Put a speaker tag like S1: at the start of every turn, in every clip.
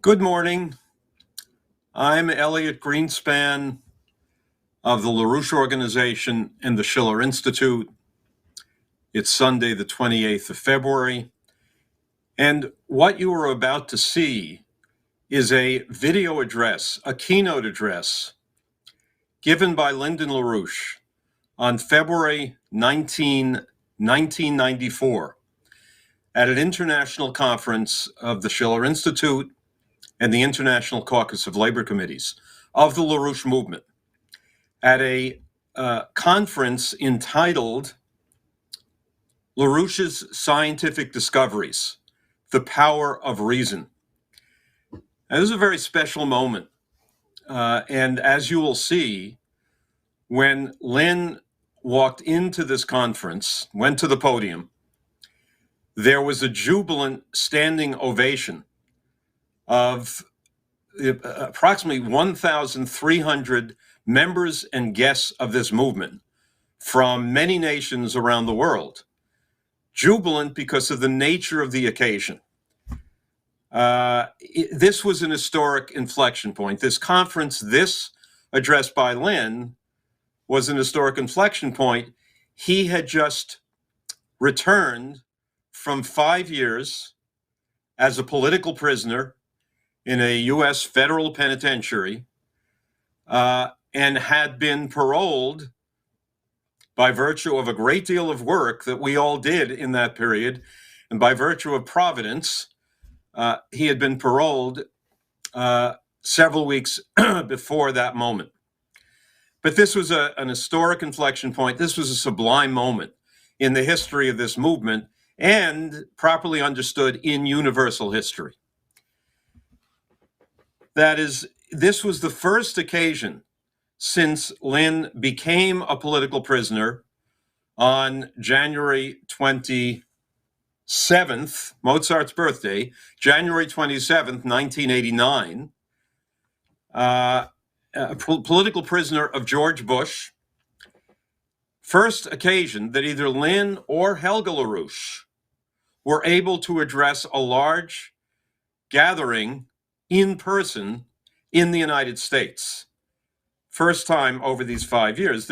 S1: Good morning. I'm Elliot Greenspan of the LaRouche organization and the Schiller Institute. It's Sunday, the 28th of February. And what you are about to see is a video address, a keynote address, given by Lyndon LaRouche on February 19, 1994, at an international conference of the Schiller Institute and the International Caucus of Labor Committees of the LaRouche movement, at a conference entitled LaRouche's Scientific Discoveries, The Power of Reason. Now, this is a very special moment. And as you will see, when Lynn walked into this conference, went to the podium, there was a jubilant standing ovation of approximately 1,300 members and guests of this movement from many nations around the world, jubilant because of the nature of the occasion. This was an historic inflection point. This conference, this address by Lynn, was an historic inflection point. He had just returned from 5 years as a political prisoner in a U.S. federal penitentiary, and had been paroled by virtue of a great deal of work that we all did in that period. And by virtue of providence, he had been paroled several weeks before that moment. But this was an historic inflection point. This was a sublime moment in the history of this movement and properly understood in universal history. That is, this was the first occasion since Lynn became a political prisoner on January 27th, Mozart's birthday, January 27th, 1989, a political prisoner of George Bush. First occasion that either Lynn or Helga LaRouche were able to address a large gathering in person in the United States. First time over these 5 years.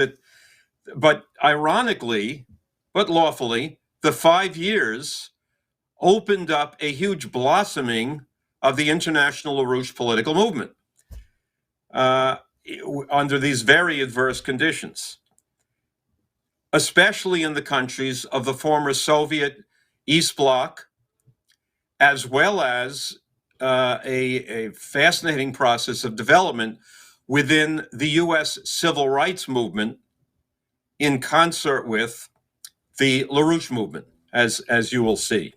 S1: But ironically, but lawfully, the 5 years opened up a huge blossoming of the international LaRouche political movement under these very adverse conditions, especially in the countries of the former Soviet East Bloc, as well as a fascinating process of development within the U.S. civil rights movement in concert with the LaRouche movement, as you will see.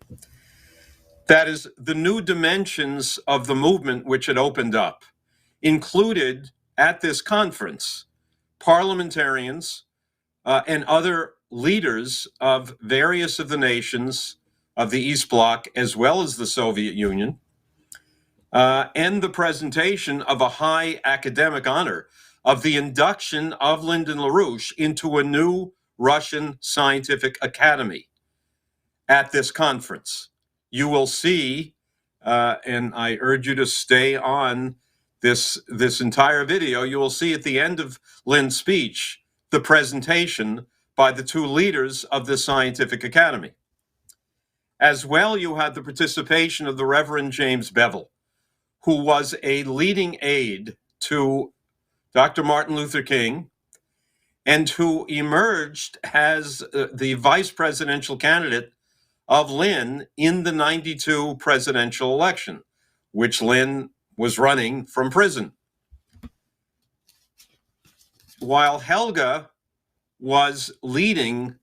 S1: That is, the new dimensions of the movement which had opened up included at this conference parliamentarians and other leaders of various of the nations of the East Bloc, as well as the Soviet Union, and the presentation of a high academic honor of the induction of Lyndon LaRouche into a new Russian scientific academy at this conference. You will see, and I urge you to stay on this entire video, you will see at the end of Lynn's speech the presentation by the two leaders of the scientific academy. As well, you had the participation of the Reverend James Bevel, who was a leading aide to Dr. Martin Luther King, and who emerged as the vice presidential candidate of Lynn in the 92 presidential election, which Lynn was running from prison. While Helga was leading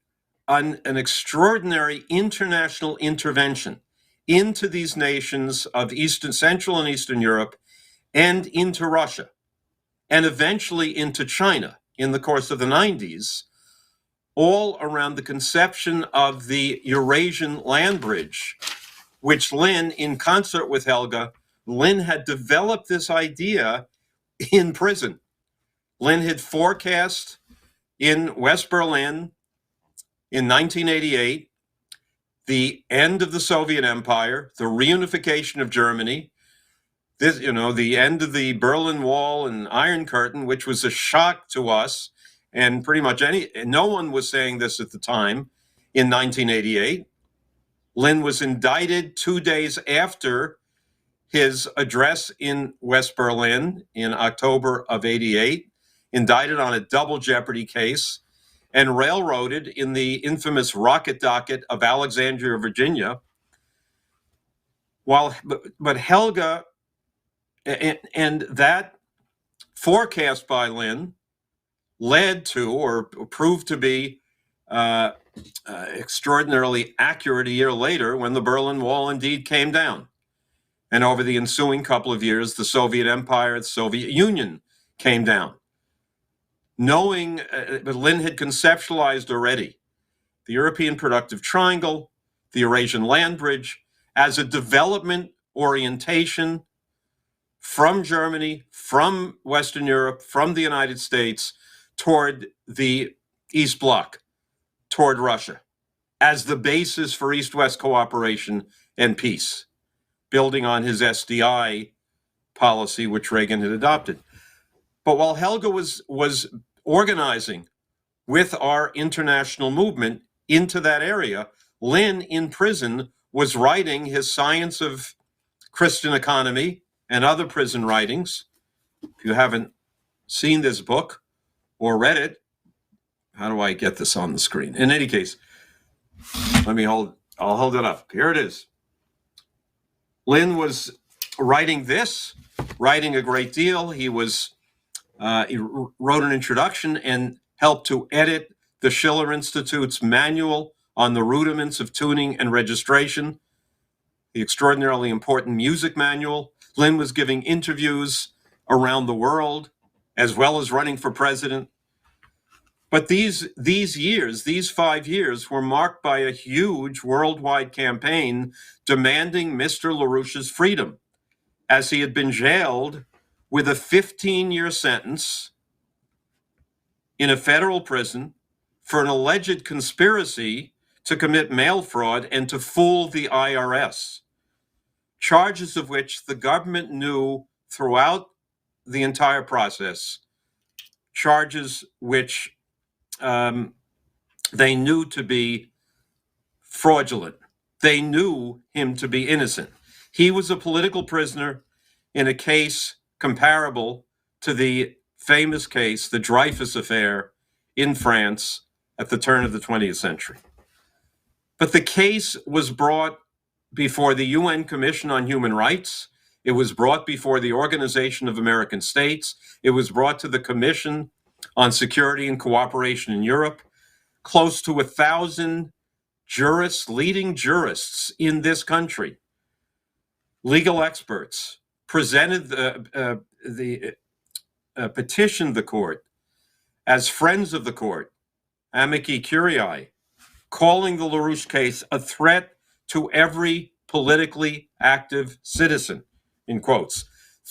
S1: an extraordinary international intervention into these nations of Central and Eastern Europe and into Russia, and eventually into China in the course of the 90s, all around the conception of the Eurasian land bridge, which Lynn, in concert with Helga, Lynn had developed this idea in prison. Lynn had forecast in West Berlin in 1988 the end of the Soviet Empire, the reunification of Germany, this, the end of the Berlin Wall and Iron Curtain, which was a shock to us, and pretty much no one was saying this at the time in 1988. Lynn was indicted 2 days after his address in West Berlin in October of 88, indicted on a double jeopardy case and railroaded in the infamous rocket docket of Alexandria, Virginia. But Helga, and that forecast by Lynn led to, or proved to be, extraordinarily accurate a year later when the Berlin Wall indeed came down. And over the ensuing couple of years, the Soviet Empire, the Soviet Union came down. Knowing, but Lynn had conceptualized already the European Productive Triangle, the Eurasian Land Bridge, as a development orientation from Germany, from Western Europe, from the United States, toward the East Bloc, toward Russia, as the basis for East-West cooperation and peace, building on his SDI policy, which Reagan had adopted. But while Helga was organizing with our international movement into that area, Lynn, in prison, was writing his Science of Christian Economy and other prison writings. If you haven't seen this book or read it, how do I get this on the screen? In any case, I'll hold it up. Here it is. Lynn was writing a great deal. He wrote an introduction and helped to edit the Schiller Institute's manual on the rudiments of tuning and registration, the extraordinarily important music manual. Lynn was giving interviews around the world, as well as running for president. But these 5 years, were marked by a huge worldwide campaign demanding Mr. LaRouche's freedom, as he had been jailed with a 15-year sentence in a federal prison for an alleged conspiracy to commit mail fraud and to fool the IRS, charges of which the government knew throughout the entire process, charges which they knew to be fraudulent. They knew him to be innocent. He was a political prisoner in a case comparable to the famous case, the Dreyfus Affair in France at the turn of the 20th century. But the case was brought before the UN Commission on Human Rights. It was brought before the Organization of American States. It was brought to the Commission on Security and Cooperation in Europe. Close to 1,000 jurists, leading jurists in this country, legal experts, petitioned the court as friends of the court, amici curiae, calling the LaRouche case a threat to every politically active citizen, in quotes.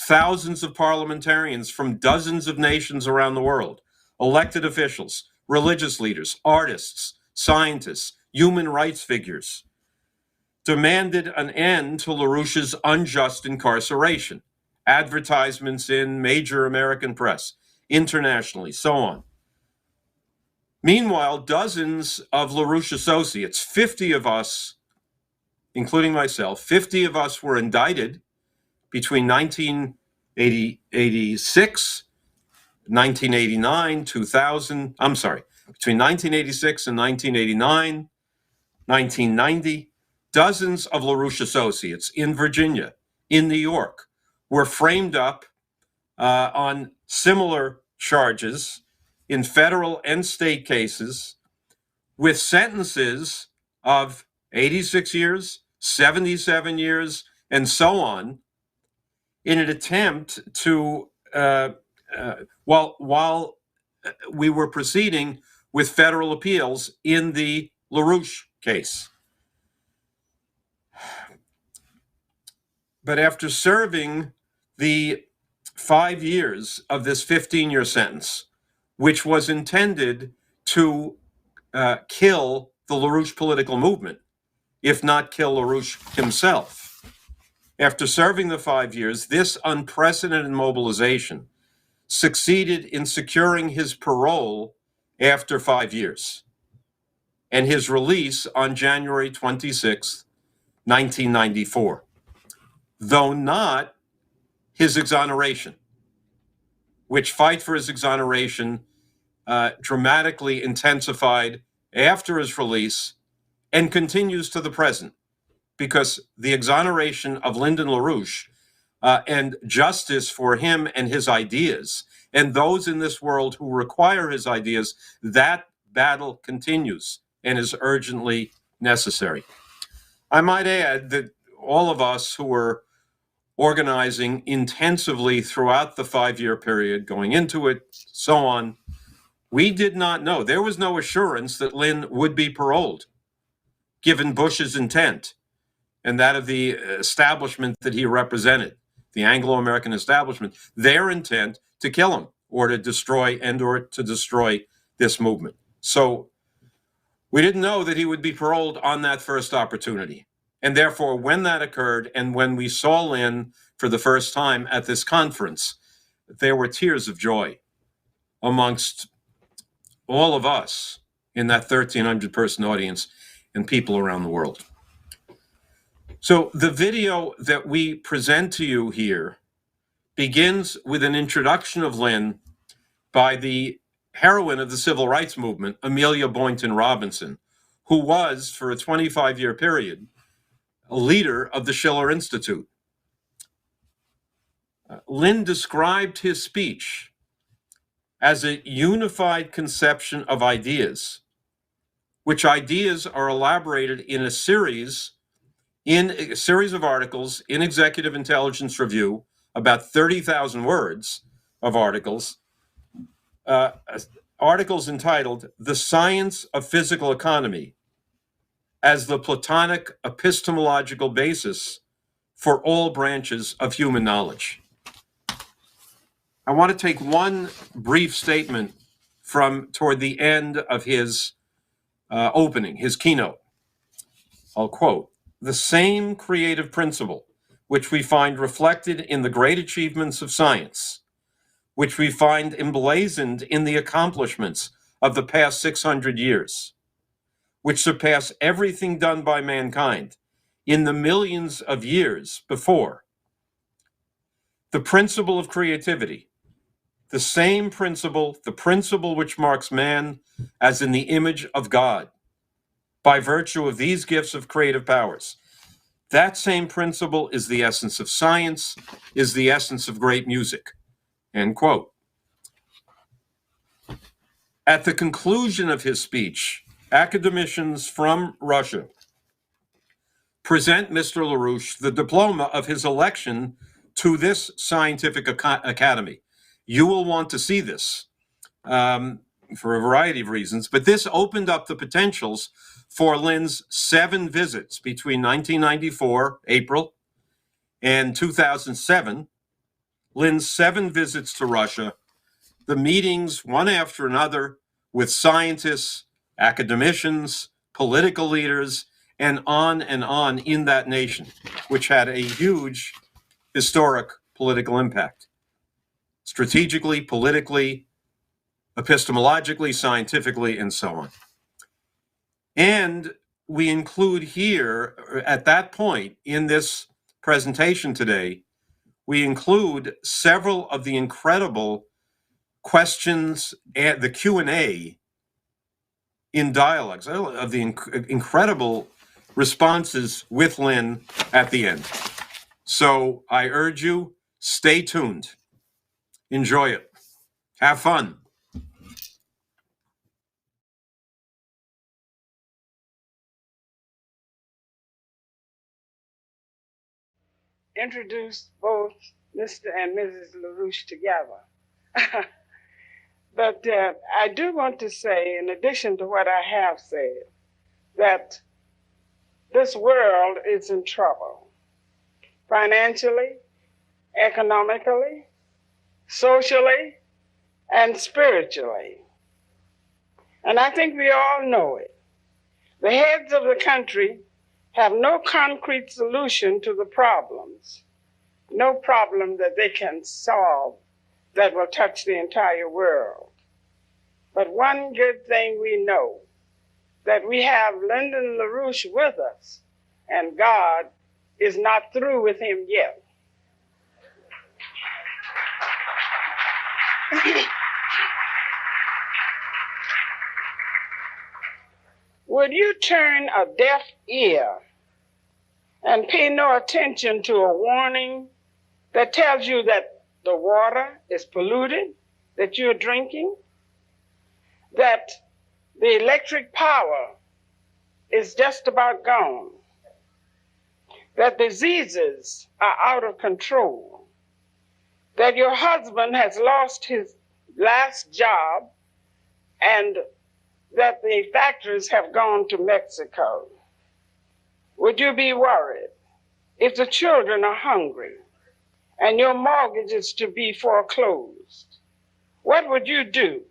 S1: Thousands of parliamentarians from dozens of nations around the world, elected officials, religious leaders, artists, scientists, human rights figures, demanded an end to LaRouche's unjust incarceration, advertisements in major American press, internationally, so on. Meanwhile, dozens of LaRouche associates, 50 of us, including myself, 50 of us were indicted between 1986, 1989, 2000, between 1986 and 1989, 1990, dozens of LaRouche associates in Virginia, in New York, were framed up on similar charges in federal and state cases with sentences of 86 years, 77 years, and so on, in an attempt to, while we were proceeding with federal appeals in the LaRouche case. But after serving the 5 years of this 15-year sentence, which was intended to kill the LaRouche political movement, if not kill LaRouche himself, After serving the 5 years, this unprecedented mobilization succeeded in securing his parole after 5 years and his release on January 26, 1994, though not his exoneration, which fight for his exoneration dramatically intensified after his release and continues to the present, because the exoneration of Lyndon LaRouche and justice for him and his ideas and those in this world who require his ideas, that battle continues and is urgently necessary. I might add that all of us who were organizing intensively throughout the 5-year period, going into it, so on, we did not know. There was no assurance that Lynn would be paroled, given Bush's intent and that of the establishment that he represented, the Anglo-American establishment, their intent to kill him or to destroy this movement. So we didn't know that he would be paroled on that first opportunity. And therefore, when that occurred and when we saw Lynn for the first time at this conference, there were tears of joy amongst all of us in that 1,300-person audience and people around the world. So the video that we present to you here begins with an introduction of Lynn by the heroine of the civil rights movement, Amelia Boynton Robinson, who was, for a 25-year period, a leader of the Schiller Institute. Lynn described his speech as a unified conception of ideas, which ideas are elaborated in a series of articles in Executive Intelligence Review, about 30,000 words of articles entitled "The Science of Physical Economy as the Platonic Epistemological Basis for All Branches of Human Knowledge." I want to take one brief statement from toward the end of his opening, his keynote. I'll quote, "The same creative principle which we find reflected in the great achievements of science, which we find emblazoned in the accomplishments of the past 600 years, which surpass everything done by mankind in the millions of years before. The principle of creativity, the same principle, the principle which marks man as in the image of God, by virtue of these gifts of creative powers. That same principle is the essence of science, is the essence of great music." End quote. At the conclusion of his speech, academicians from Russia present Mr. LaRouche the diploma of his election to this scientific academy. You will want to see this for a variety of reasons, but this opened up the potentials for Lynn's 7 visits between 1994, April, and 2007, Lynn's 7 visits to Russia, the meetings one after another with scientists, academicians, political leaders, and on in that nation, which had a huge historic political impact, strategically, politically, epistemologically, scientifically, and so on. And we include here, at that point in this presentation today, we include several of the incredible questions and the Q&A in dialogues, of the incredible responses with Lynn at the end. So I urge you, stay tuned. Enjoy it. Have fun.
S2: Introduced both Mr. and Mrs. LaRouche together. But I do want to say, in addition to what I have said, that this world is in trouble, financially, economically, socially, and spiritually. And I think we all know it. The heads of the country have no concrete solution to the problems, no problem that they can solve that will touch the entire world. But one good thing we know, that we have Lyndon LaRouche with us, and God is not through with him yet. Would you turn a deaf ear and pay no attention to a warning that tells you that the water is polluted, that you're drinking, that the electric power is just about gone, that diseases are out of control, that your husband has lost his last job, and that the factories have gone to Mexico? Would you be worried if the children are hungry and your mortgage is to be foreclosed? What would you do?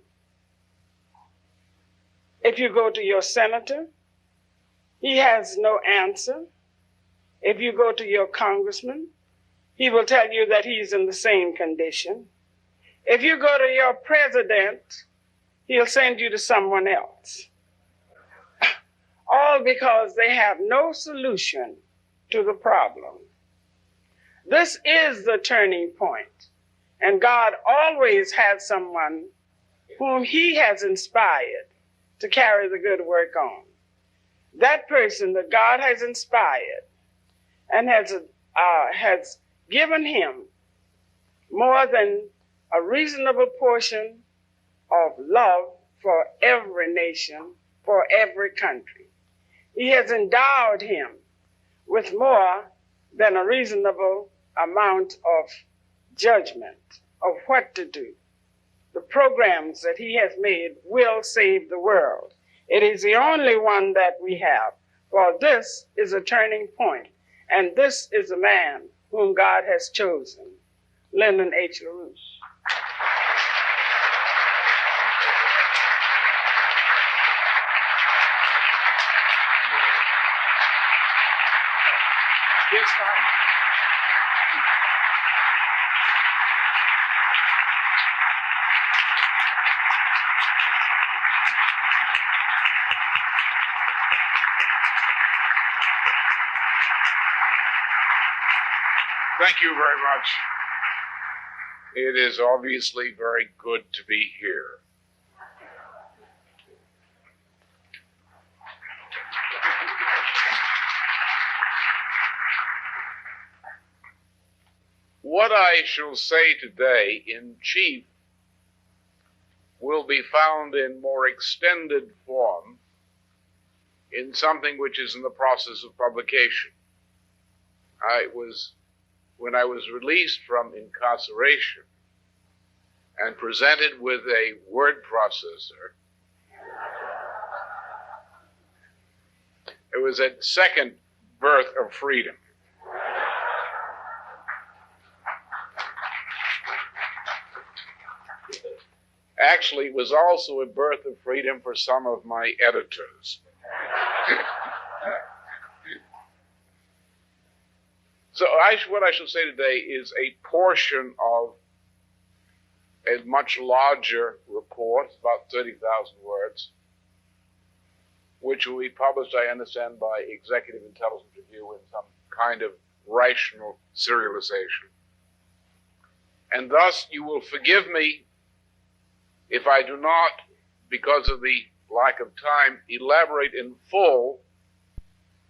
S2: If you go to your senator, he has no answer. If you go to your congressman, he will tell you that he's in the same condition. If you go to your president, he'll send you to someone else. All because they have no solution to the problem. This is the turning point, and God always has someone whom he has inspired to carry the good work on. That person that God has inspired and has given him more than a reasonable portion of love for every nation, for every country. He has endowed him with more than a reasonable amount of judgment of what to do. The programs that he has made will save the world. It is the only one that we have, for this is a turning point, and this is a man whom God has chosen, Lyndon H. LaRouche.
S3: Yes, fine. Thank you very much. It is obviously very good to be here. What I shall say today in chief will be found in more extended form in something which is in the process of publication. When I was released from incarceration and presented with a word processor, it was a second birth of freedom. Actually, it was also a birth of freedom for some of my editors. So what I shall say today is a portion of a much larger report, about 30,000 words, which will be published, I understand, by Executive Intelligence Review in some kind of rational serialization. And thus, you will forgive me if I do not, because of the lack of time, elaborate in full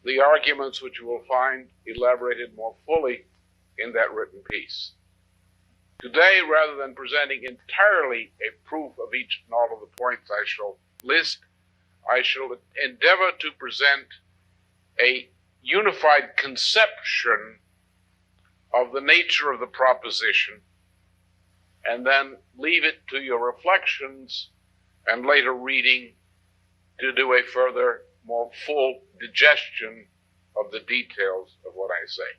S3: the arguments which you will find elaborated more fully in that written piece. Today, rather than presenting entirely a proof of each and all of the points I shall list, I shall endeavor to present a unified conception of the nature of the proposition, and then leave it to your reflections and later reading to do a further, more full digestion of the details of what I say.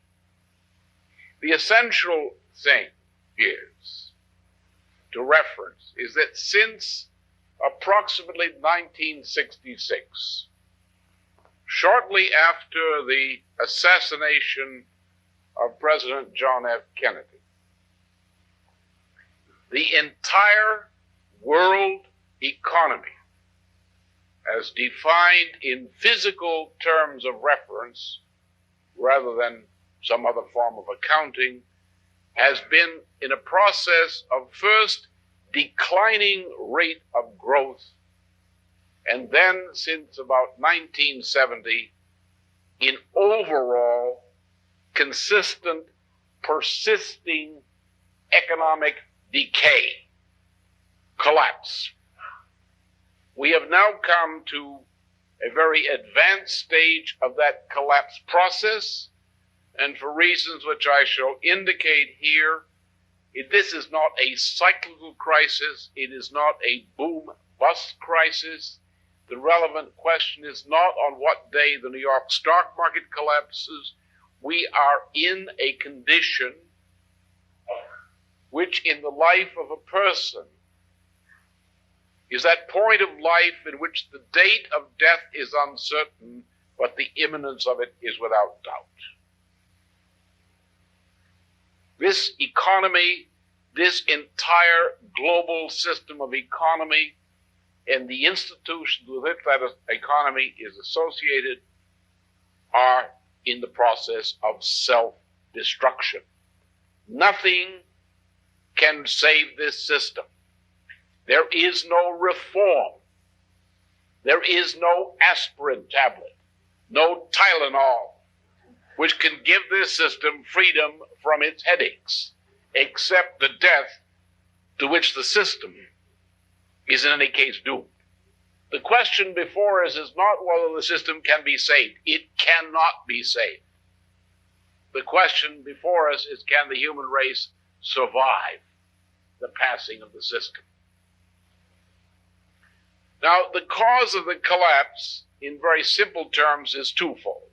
S3: The essential thing is, to reference, is that since approximately 1966, shortly after the assassination of President John F. Kennedy, the entire world economy, as defined in physical terms of reference rather than some other form of accounting, has been in a process of first declining rate of growth, and then since about 1970, in overall consistent, persisting economic decay, collapse. We have now come to a very advanced stage of that collapse process, and for reasons which I shall indicate here, this is not a cyclical crisis, it is not a boom-bust crisis. The relevant question is not on what day the New York stock market collapses. We are in a condition which in the life of a person is that point of life in which the date of death is uncertain, but the imminence of it is without doubt. This economy, this entire global system of economy, and the institutions with which that economy is associated are in the process of self-destruction. Nothing can save this system. There is no reform. There is no aspirin tablet, no Tylenol, which can give this system freedom from its headaches, except the death to which the system is in any case doomed. The question before us is not whether the system can be saved. It cannot be saved. The question before us is, can the human race survive the passing of the system? Now, the cause of the collapse, in very simple terms, is twofold.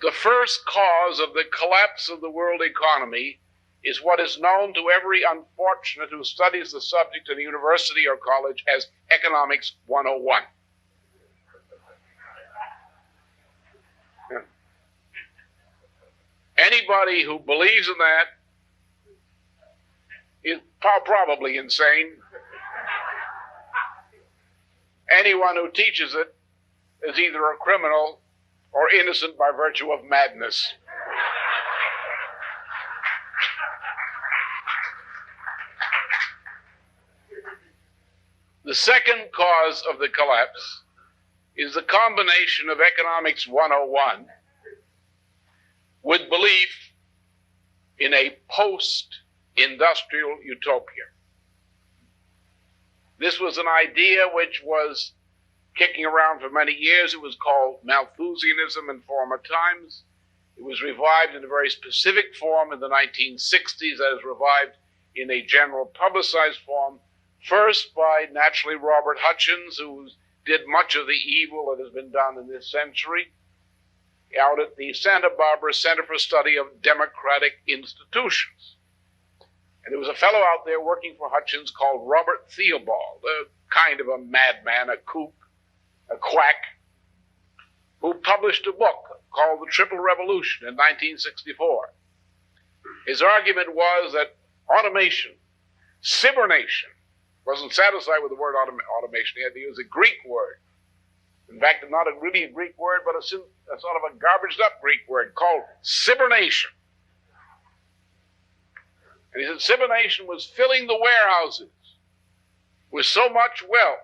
S3: The first cause of the collapse of the world economy is what is known to every unfortunate who studies the subject in a university or college as Economics 101. Anybody who believes in that is probably insane. Anyone who teaches it is either a criminal or innocent by virtue of madness. The second cause of the collapse is the combination of Economics 101 with belief in a post-industrial utopia. This was an idea which was kicking around for many years. It was called Malthusianism in former times. It was revived in a very specific form in the 1960s, as revived in a general publicized form, first by, naturally, Robert Hutchins, who did much of the evil that has been done in this century, out at the Santa Barbara Center for Study of Democratic Institutions. And there was a fellow out there working for Hutchins called Robert Theobald, a kind of a madman, a kook, a quack, who published a book called The Triple Revolution in 1964. His argument was that automation, cybernation, wasn't satisfied with the word automation. He had to use a Greek word. In fact, not really a Greek word, but a sort of a garbaged-up Greek word called cybernation. And he said cybernation was filling the warehouses with so much wealth,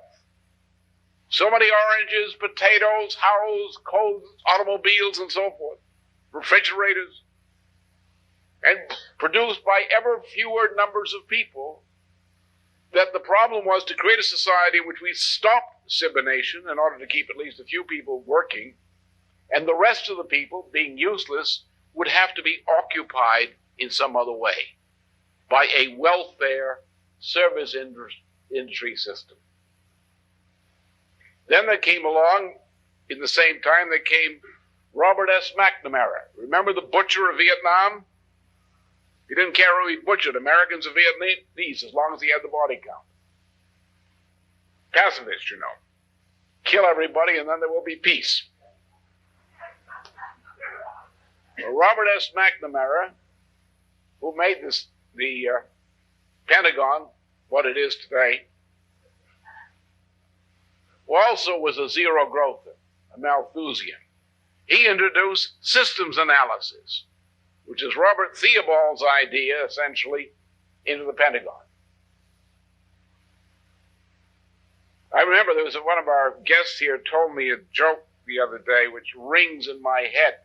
S3: so many oranges, potatoes, houses, clothes, automobiles, and so forth, refrigerators, and produced by ever fewer numbers of people, that the problem was to create a society in which we stopped cybernation in order to keep at least a few people working, and the rest of the people, being useless, would have to be occupied in some other way by a welfare service industry system. Then there came along, in the same time, there came Robert S. McNamara. Remember the butcher of Vietnam? He didn't care who he butchered, Americans or Vietnamese, as long as he had the body count. Pacifist, you know. Kill everybody and then there will be peace. Robert S. McNamara, who made the Pentagon what it is today, who also was a zero growther, a Malthusian. He introduced systems analysis, which is Robert Theobald's idea, essentially, into the Pentagon. I remember there was one of our guests here told me a joke the other day, which rings in my head.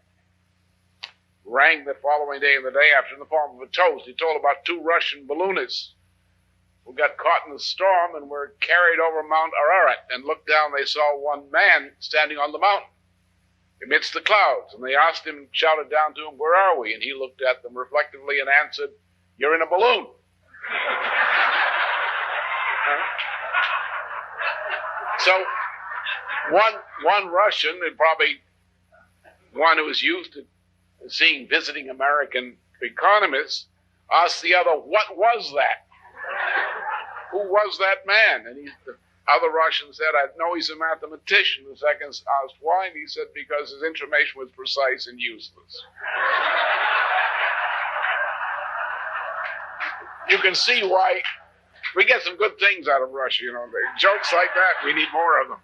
S3: Rang the following day and the day after in the form of a toast. He told about two Russian balloonists who got caught in a storm and were carried over Mount Ararat, and looked down, they saw one man standing on the mountain amidst the clouds, and they asked him, shouted down to him, "Where are we?" And he looked at them reflectively and answered, "You're in a balloon." So one Russian, and probably one who was used to seeing visiting American economists, asked the other, "What was that? Who was that man?" And the other Russian said, "I know he's a mathematician." The second asked why, and he said, "Because his information was precise and useless." You can see why we get some good things out of Russia, you know. Jokes like that, we need more of them.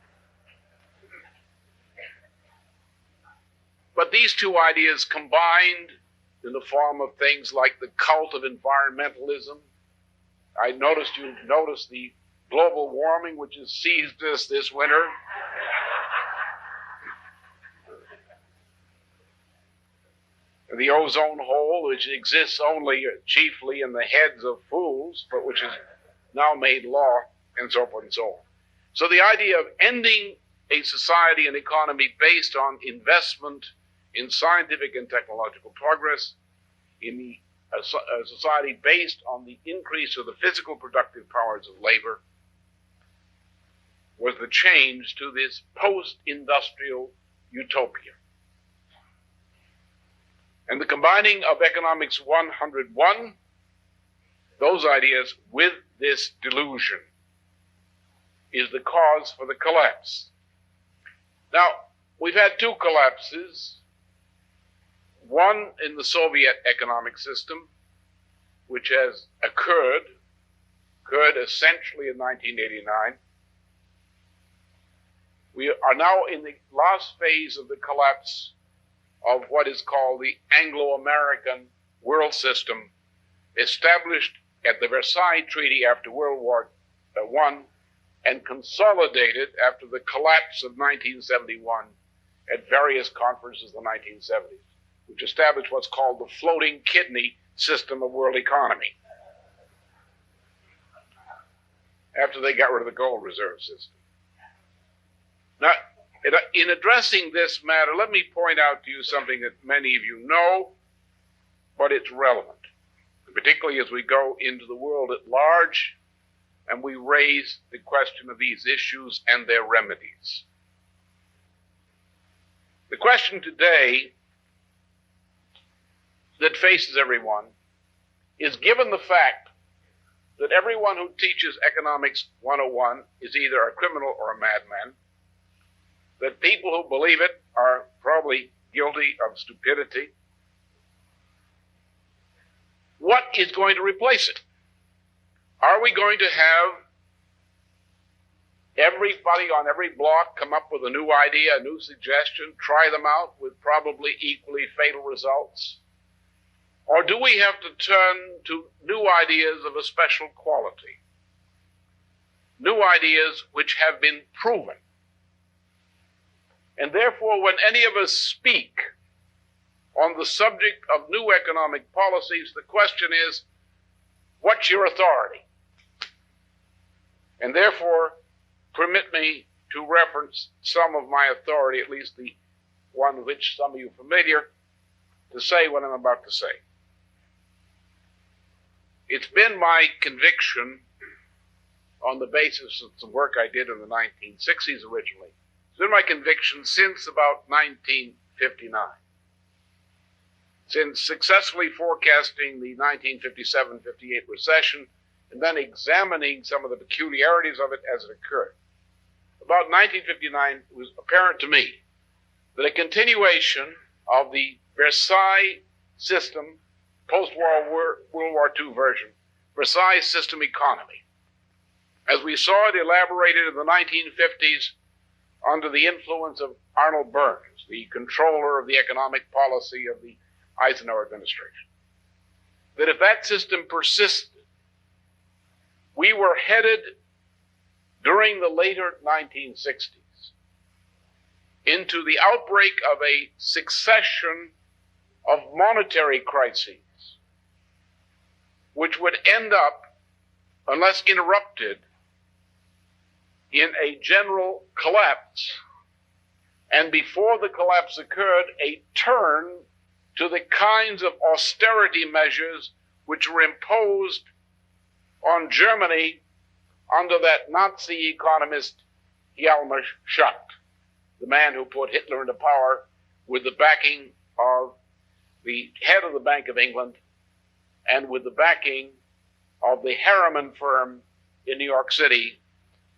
S3: But these two ideas combined in the form of things like the cult of environmentalism. I noticed you noticed the global warming which has seized us this winter. The ozone hole, which exists only chiefly in the heads of fools, but which is now made law, and so forth and so on. So the idea of ending a society and economy based on investment in scientific and technological progress, in a society based on the increase of the physical productive powers of labor, was the change to this post-industrial utopia. And the combining of Economics 101, those ideas, with this delusion, is the cause for the collapse. Now, we've had two collapses. One in the Soviet economic system, which has occurred essentially in 1989. We are now in the last phase of the collapse of what is called the Anglo-American world system, established at the Versailles Treaty after World War I and consolidated after the collapse of 1971 at various conferences in the 1970s, which established what's called the floating kidney system of world economy, after they got rid of the gold reserve system. Now, in addressing this matter, let me point out to you something that many of you know, but it's relevant, particularly as we go into the world at large and we raise the question of these issues and their remedies. The question today that faces everyone is, given the fact that everyone who teaches Economics 101 is either a criminal or a madman, that people who believe it are probably guilty of stupidity, what is going to replace it? Are we going to have everybody on every block come up with a new idea, a new suggestion, try them out with probably equally fatal results? Or do we have to turn to new ideas of a special quality? New ideas which have been proven. And therefore, when any of us speak on the subject of new economic policies, the question is, what's your authority? And therefore, permit me to reference some of my authority, at least the one with which some of you are familiar, to say what I'm about to say. It's been my conviction, on the basis of some work I did in the 1960s originally, it's been my conviction since about 1959, since successfully forecasting the 1957-58 recession and then examining some of the peculiarities of it as it occurred. About 1959, it was apparent to me that a continuation of the Versailles system, post-war World War II version, Versailles system economy, as we saw it elaborated in the 1950s under the influence of Arnold Burns, the controller of the economic policy of the Eisenhower administration, that if that system persisted, we were headed during the later 1960s into the outbreak of a succession of monetary crises, which would end up, unless interrupted, in a general collapse, and before the collapse occurred, a turn to the kinds of austerity measures which were imposed on Germany under that Nazi economist Hjalmar Schacht, the man who put Hitler into power with the backing of the head of the Bank of England and with the backing of the Harriman firm in New York City,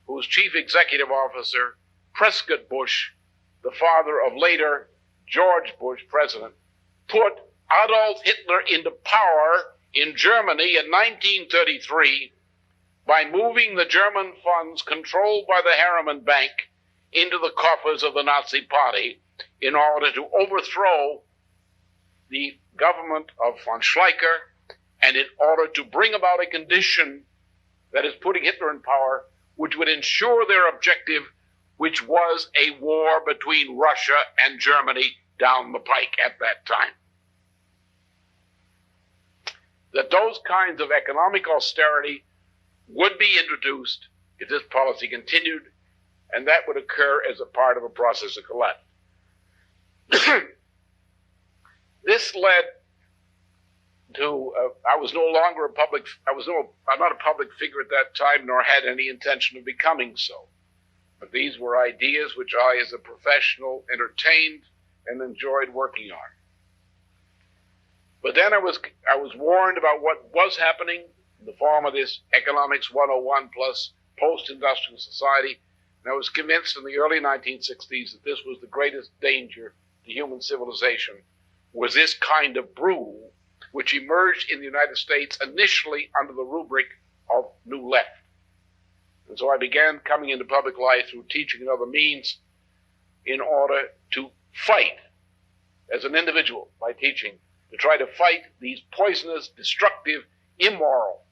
S3: whose chief executive officer, Prescott Bush, the father of later George Bush, president, put Adolf Hitler into power in Germany in 1933 by moving the German funds controlled by the Harriman Bank into the coffers of the Nazi Party in order to overthrow the government of von Schleicher and in order to bring about a condition that is putting Hitler in power, which would ensure their objective, which was a war between Russia and Germany down the pike at that time. That those kinds of economic austerity would be introduced if this policy continued, and that would occur as a part of a process of collapse. This led to, I'm not a public figure at that time, nor had any intention of becoming so. But these were ideas which I, as a professional, entertained and enjoyed working on. But then I was warned about what was happening in the form of this Economics 101 plus post-industrial society, and I was convinced in the early 1960s that this was the greatest danger to human civilization, was this kind of brew which emerged in the United States initially under the rubric of New Left. And so I began coming into public life through teaching and other means in order to fight as an individual by teaching, to try to fight these poisonous, destructive, immoral,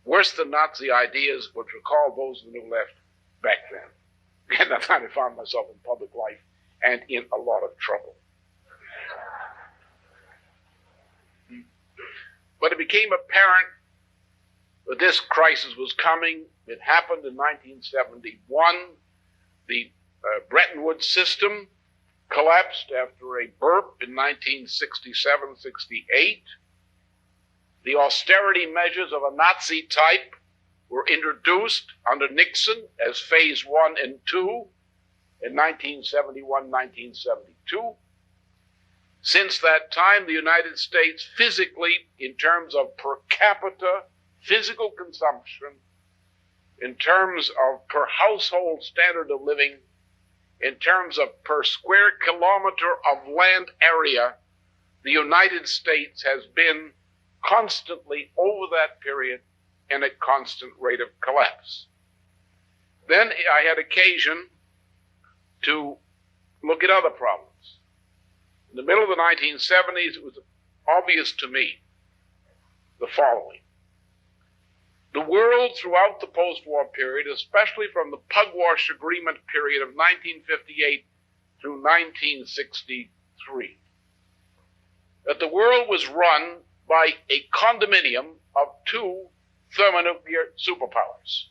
S3: worse than Nazi ideas, which were called those of the New Left back then. And I finally found myself in public life and in a lot of trouble. But it became apparent that this crisis was coming. It happened in 1971. The Bretton Woods system collapsed after a burp in 1967-68. The austerity measures of a Nazi type were introduced under Nixon as phase 1 and 2 in 1971-1972. Since that time, the United States physically, in terms of per capita physical consumption, in terms of per household standard of living, in terms of per square kilometer of land area, the United States has been constantly over that period in a constant rate of collapse. Then I had occasion to look at other problems. In the middle of the 1970s, it was obvious to me the following. The world throughout the post-war period, especially from the Pugwash Agreement period of 1958 through 1963, that the world was run by a condominium of two thermonuclear superpowers.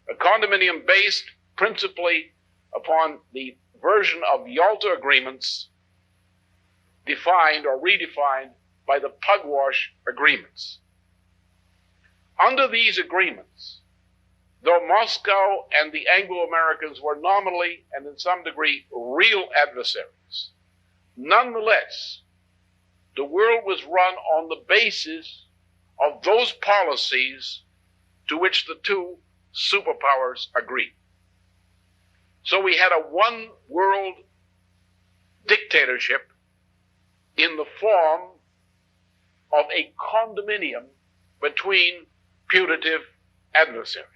S3: A condominium based principally upon the version of Yalta agreements defined or redefined by the Pugwash agreements. Under these agreements, though Moscow and the Anglo-Americans were nominally and in some degree real adversaries, nonetheless, the world was run on the basis of those policies to which the two superpowers agreed. So we had a one world dictatorship in the form of a condominium between putative adversaries.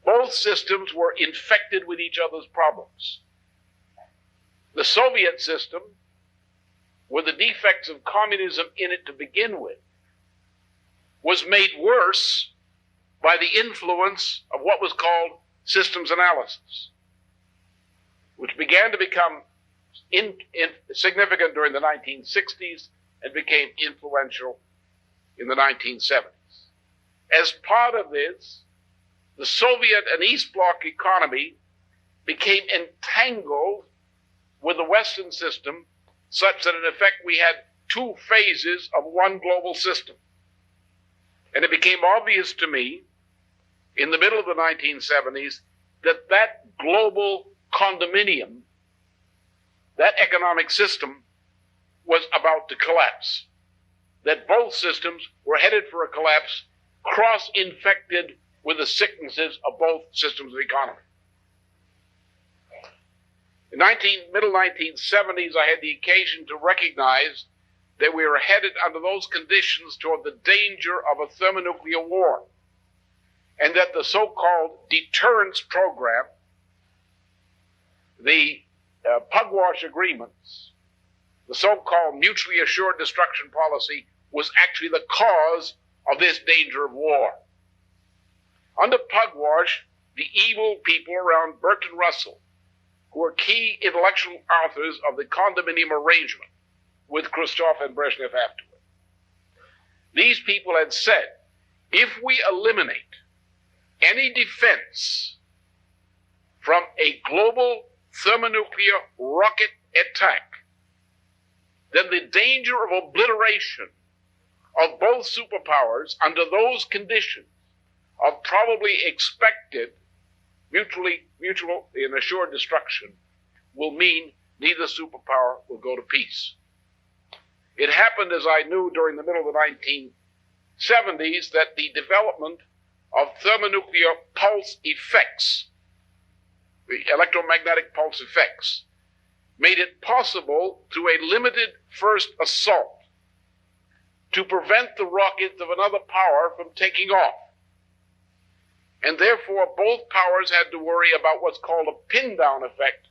S3: Both systems were infected with each other's problems. The Soviet system, with the defects of communism in it to begin with, was made worse by the influence of what was called systems analysis, which began to become significant during the 1960s and became influential in the 1970s. As part of this, the Soviet and East Bloc economy became entangled with the Western system, such that in effect we had two phases of one global system. And it became obvious to me in the middle of the 1970s that that global condominium, that economic system, was about to collapse. That both systems were headed for a collapse, cross-infected with the sicknesses of both systems of economy. In middle 1970s, I had the occasion to recognize that we were headed under those conditions toward the danger of a thermonuclear war, and that the so-called deterrence program, the Pugwash agreements, the so-called mutually assured destruction policy, was actually the cause of this danger of war. Under Pugwash, the evil people around Bertrand Russell, who were key intellectual authors of the condominium arrangement with Khrushchev and Brezhnev afterward, these people had said, if we eliminate any defense from a global thermonuclear rocket attack, then the danger of obliteration of both superpowers under those conditions of probably expected mutual and assured destruction will mean neither superpower will go to peace. It happened, as I knew, during the middle of the 1970s that the development of thermonuclear pulse effects, the electromagnetic pulse effects, made it possible through a limited first assault to prevent the rockets of another power from taking off. And therefore, both powers had to worry about what's called a pin-down effect,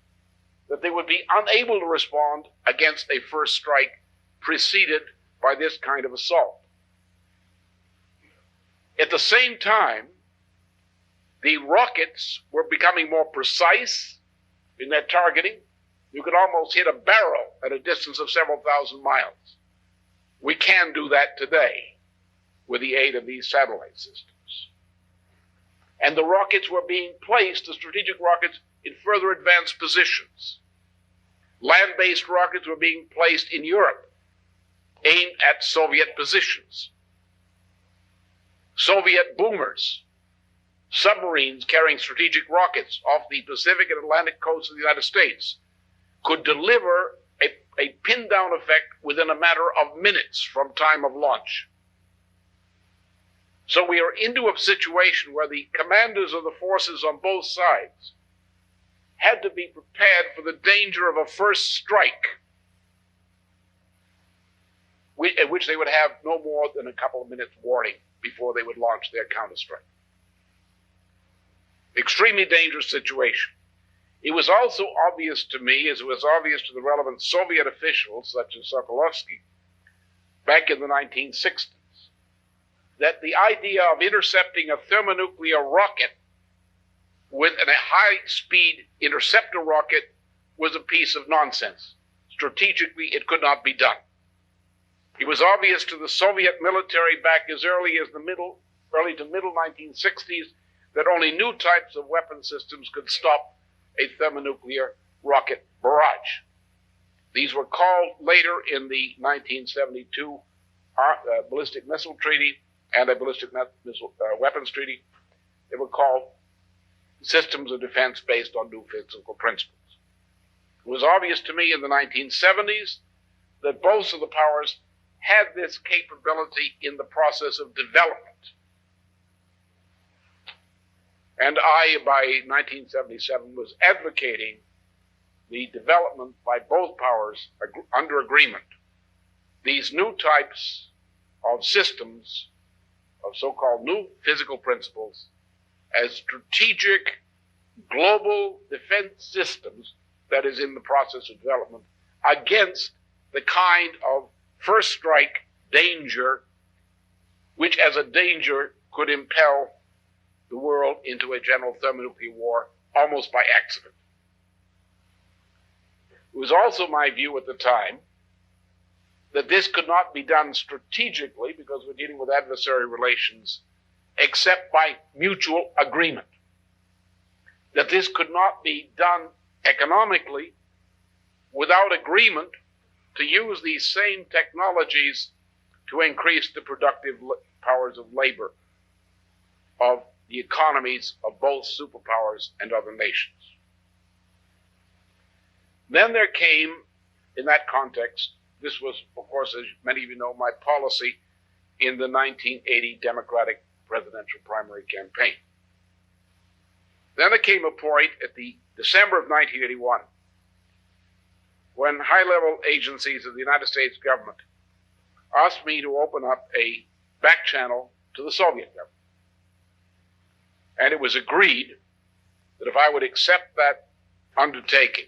S3: that they would be unable to respond against a first strike preceded by this kind of assault. At the same time, the rockets were becoming more precise in their targeting. You could almost hit a barrel at a distance of several thousand miles. We can do that today with the aid of these satellite systems. And the rockets were being placed, the strategic rockets, in further advanced positions. Land-based rockets were being placed in Europe, aimed at Soviet positions. Soviet boomers, submarines carrying strategic rockets off the Pacific and Atlantic coast of the United States, could deliver a pin-down effect within a matter of minutes from time of launch. So we are into a situation where the commanders of the forces on both sides had to be prepared for the danger of a first strike, at which they would have no more than a couple of minutes warning before they would launch their counterstrike. Extremely dangerous situation. It was also obvious to me, as it was obvious to the relevant Soviet officials, such as Sokolovsky, back in the 1960s, that the idea of intercepting a thermonuclear rocket with a high-speed interceptor rocket was a piece of nonsense. Strategically, it could not be done. It was obvious to the Soviet military back as early to middle 1960s that only new types of weapon systems could stop a thermonuclear rocket barrage. These were called later in the 1972 Ballistic Missile Treaty and a Ballistic Missile Weapons Treaty. They were called systems of defense based on new physical principles. It was obvious to me in the 1970s that both of the powers had this capability in the process of development. And I, by 1977, was advocating the development by both powers under agreement, these new types of systems of so-called new physical principles as strategic global defense systems that is in the process of development against the kind of first strike danger which as a danger could impel the world into a general thermonuclear war almost by accident. It was also my view at the time that this could not be done strategically, because we're dealing with adversary relations, except by mutual agreement. That this could not be done economically without agreement to use these same technologies to increase the productive powers of labor of the economies of both superpowers and other nations. Then there came, in that context, this was, of course, as many of you know, my policy in the 1980 Democratic presidential primary campaign. Then there came a point at the December of 1981 when high-level agencies of the United States government asked me to open up a back channel to the Soviet government. And it was agreed that if I would accept that undertaking,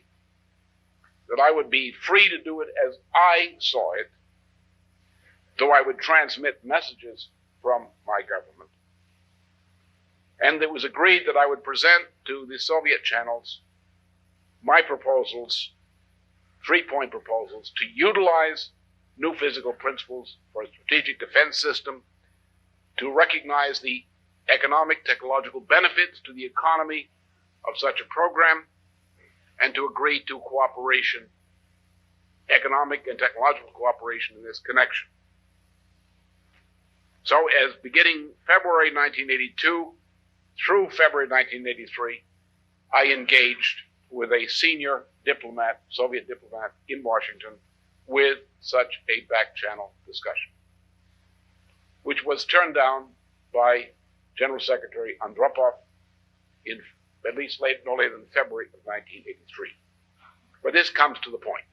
S3: that I would be free to do it as I saw it, though I would transmit messages from my government. And it was agreed that I would present to the Soviet channels my proposals, 3-point proposals, to utilize new physical principles for a strategic defense system, to recognize the economic, technological benefits to the economy of such a program, and to agree to cooperation, economic and technological cooperation in this connection. So as beginning February 1982 through February 1983, I engaged with a senior diplomat, Soviet diplomat in Washington, with such a back channel discussion, which was turned down by General Secretary Andropov in at least no later than February of 1983. But this comes to the point.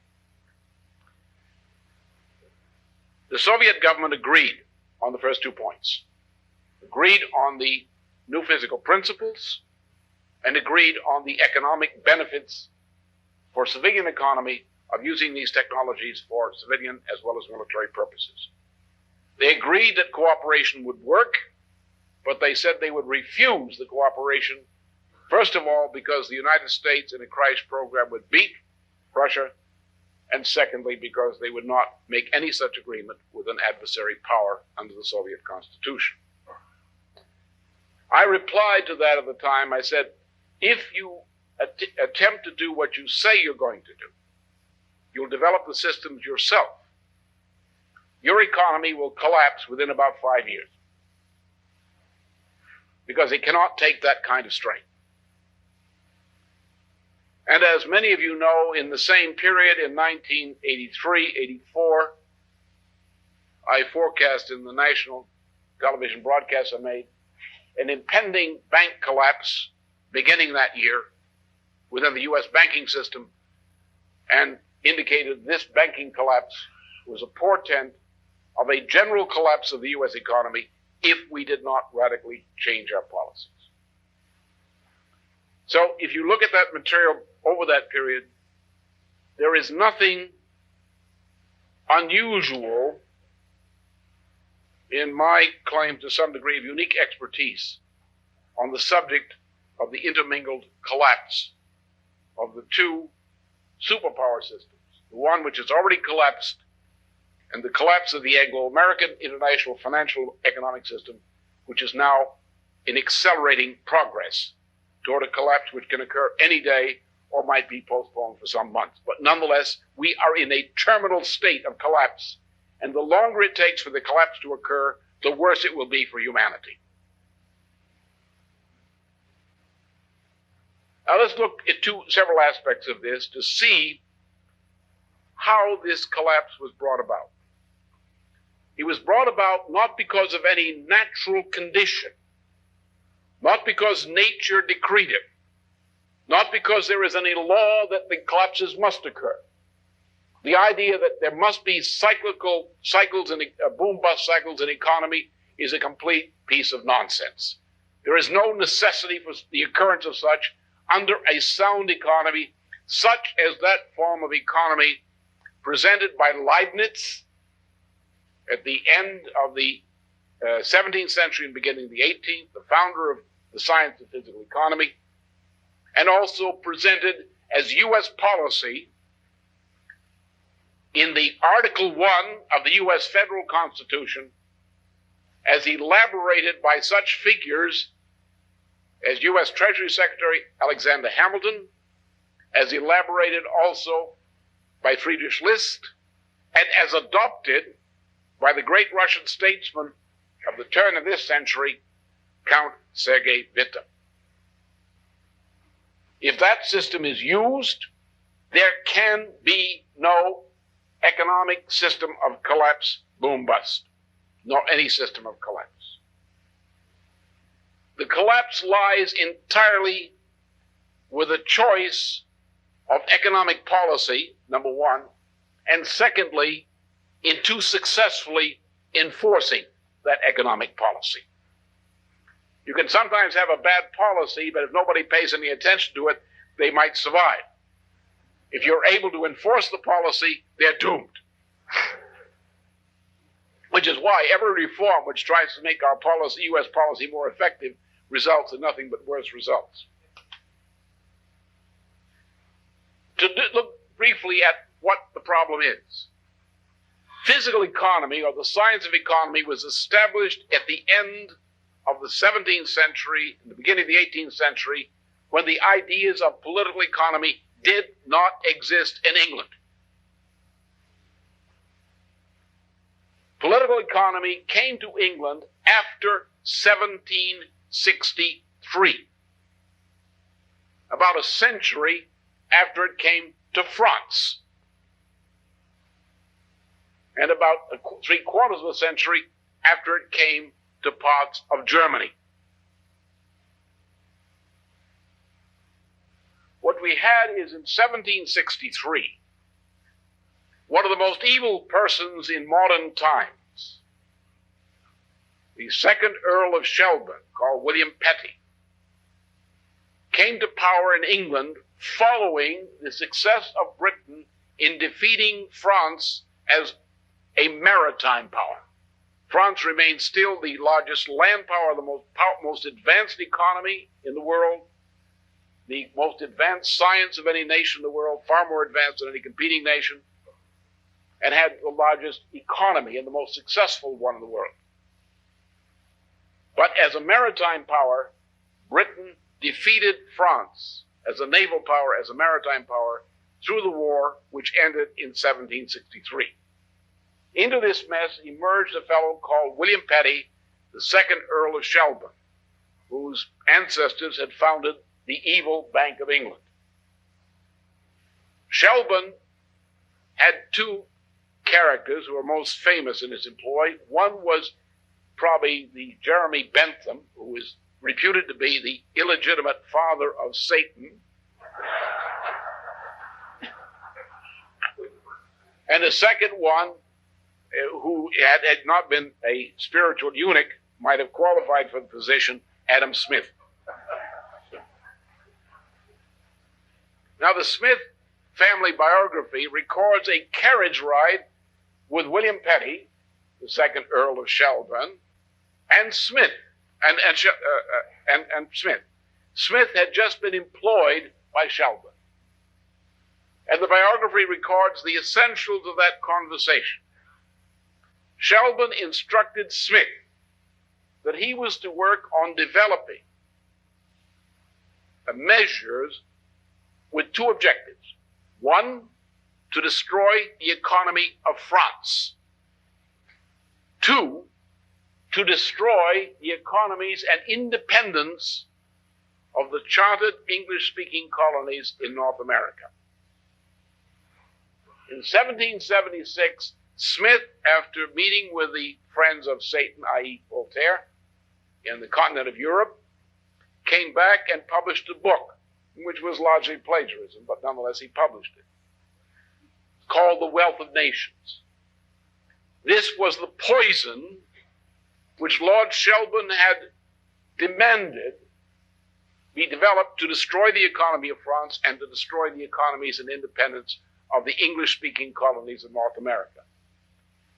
S3: The Soviet government agreed on the first 2 points, agreed on the new physical principles, and agreed on the economic benefits for civilian economy of using these technologies for civilian as well as military purposes. They agreed that cooperation would work, but they said they would refuse the cooperation, first of all, because the United States in a crisis program would beat Russia, and secondly, because they would not make any such agreement with an adversary power under the Soviet Constitution. I replied to that at the time. I said, if you attempt to do what you say you're going to do, you'll develop the systems yourself. Your economy will collapse within about 5 years, because it cannot take that kind of strain. And as many of you know, in the same period in 1983-84, I forecast in the national television broadcast I made an impending bank collapse beginning that year within the U.S. banking system, and indicated this banking collapse was a portent of a general collapse of the U.S. economy if we did not radically change our policies. So if you look at that material over that period, there is nothing unusual in my claim to some degree of unique expertise on the subject of the intermingled collapse of the two superpower systems, the one which has already collapsed and the collapse of the Anglo-American international financial economic system, which is now in accelerating progress toward a collapse which can occur any day or might be postponed for some months. But nonetheless, we are in a terminal state of collapse, and the longer it takes for the collapse to occur, the worse it will be for humanity. Now let's look at several aspects of this to see how this collapse was brought about. It was brought about not because of any natural condition, not because nature decreed it, not because there is any law that the collapses must occur. The idea that there must be cyclical cycles and boom-bust cycles in economy is a complete piece of nonsense. There is no necessity for the occurrence of such under a sound economy, such as that form of economy presented by Leibniz at the end of the 17th century and beginning of the 18th, the founder of the science of physical economy, and also presented as U.S. policy in the Article 1 of the U.S. Federal Constitution, as elaborated by such figures as U.S. Treasury Secretary Alexander Hamilton, as elaborated also by Friedrich List, and as adopted by the great Russian statesman of the turn of this century, Count Sergei Witte. If that system is used, there can be no economic system of collapse, boom, bust, nor any system of collapse. The collapse lies entirely with a choice of economic policy, number one, and secondly, in too successfully enforcing that economic policy. You can sometimes have a bad policy, but if nobody pays any attention to it, they might survive. If you're able to enforce the policy, they're doomed. Which is why every reform which tries to make our policy, U.S. policy, more effective results in nothing but worse results. Look briefly at what the problem is. Physical economy, or the science of economy, was established at the end of the 17th century, in the beginning of the 18th century, when the ideas of political economy did not exist in England. Political economy came to England after 1763, about a century after it came to France, and about 3/4 of a century after it came to parts of Germany. What we had is in 1763, one of the most evil persons in modern times, the second Earl of Shelburne, called William Petty, came to power in England following the success of Britain in defeating France as a maritime power. France remains still the largest land power, the most advanced economy in the world, the most advanced science of any nation in the world, far more advanced than any competing nation, and had the largest economy and the most successful one in the world. But as a maritime power, Britain defeated France as a naval power, as a maritime power, through the war which ended in 1763. Into this mess emerged a fellow called William Petty, the second Earl of Shelburne, whose ancestors had founded the evil Bank of England. Shelburne had two characters who were most famous in his employ. One was probably the Jeremy Bentham, who was reputed to be the illegitimate father of Satan. And the second one, who had not been a spiritual eunuch, might have qualified for the position, Adam Smith. Now, the Smith family biography records a carriage ride with William Petty, the second Earl of Shelburne, and Smith, and Smith. Smith had just been employed by Shelburne. And the biography records the essentials of that conversation. Shelburne instructed Smith that he was to work on developing measures with two objectives. One, to destroy the economy of France. Two, to destroy the economies and independence of the chartered English-speaking colonies in North America. In 1776, Smith, after meeting with the friends of Satan, i.e. Voltaire, in the continent of Europe, came back and published a book which was largely plagiarism, but nonetheless he published it, called The Wealth of Nations. This was the poison which Lord Shelburne had demanded be developed to destroy the economy of France and to destroy the economies and independence of the English-speaking colonies of North America.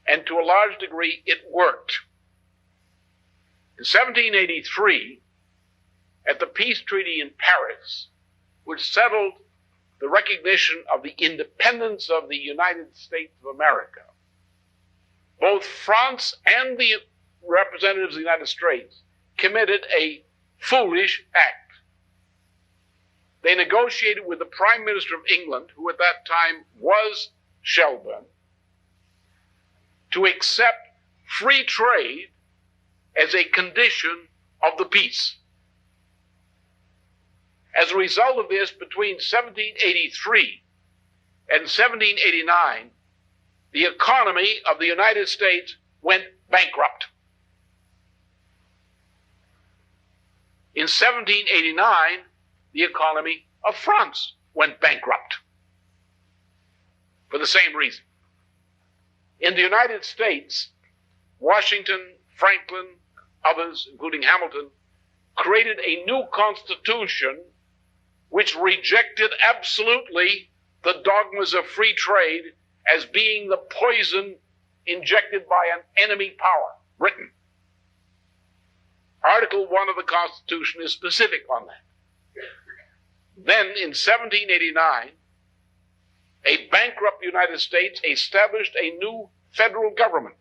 S3: And to a large degree, it worked. In 1783, at the peace treaty in Paris, which settled the recognition of the independence of the United States of America, both France and the representatives of the United States committed a foolish act. They negotiated with the Prime Minister of England, who at that time was Shelburne, to accept free trade as a condition of the peace. As a result of this, between 1783 and 1789, the economy of the United States went bankrupt. In 1789, the economy of France went bankrupt for the same reason. In the United States, Washington, Franklin, others, including Hamilton, created a new constitution which rejected absolutely the dogmas of free trade as being the poison injected by an enemy power, Britain. Article 1 of the Constitution is specific on that. Then, in 1789, a bankrupt United States established a new federal government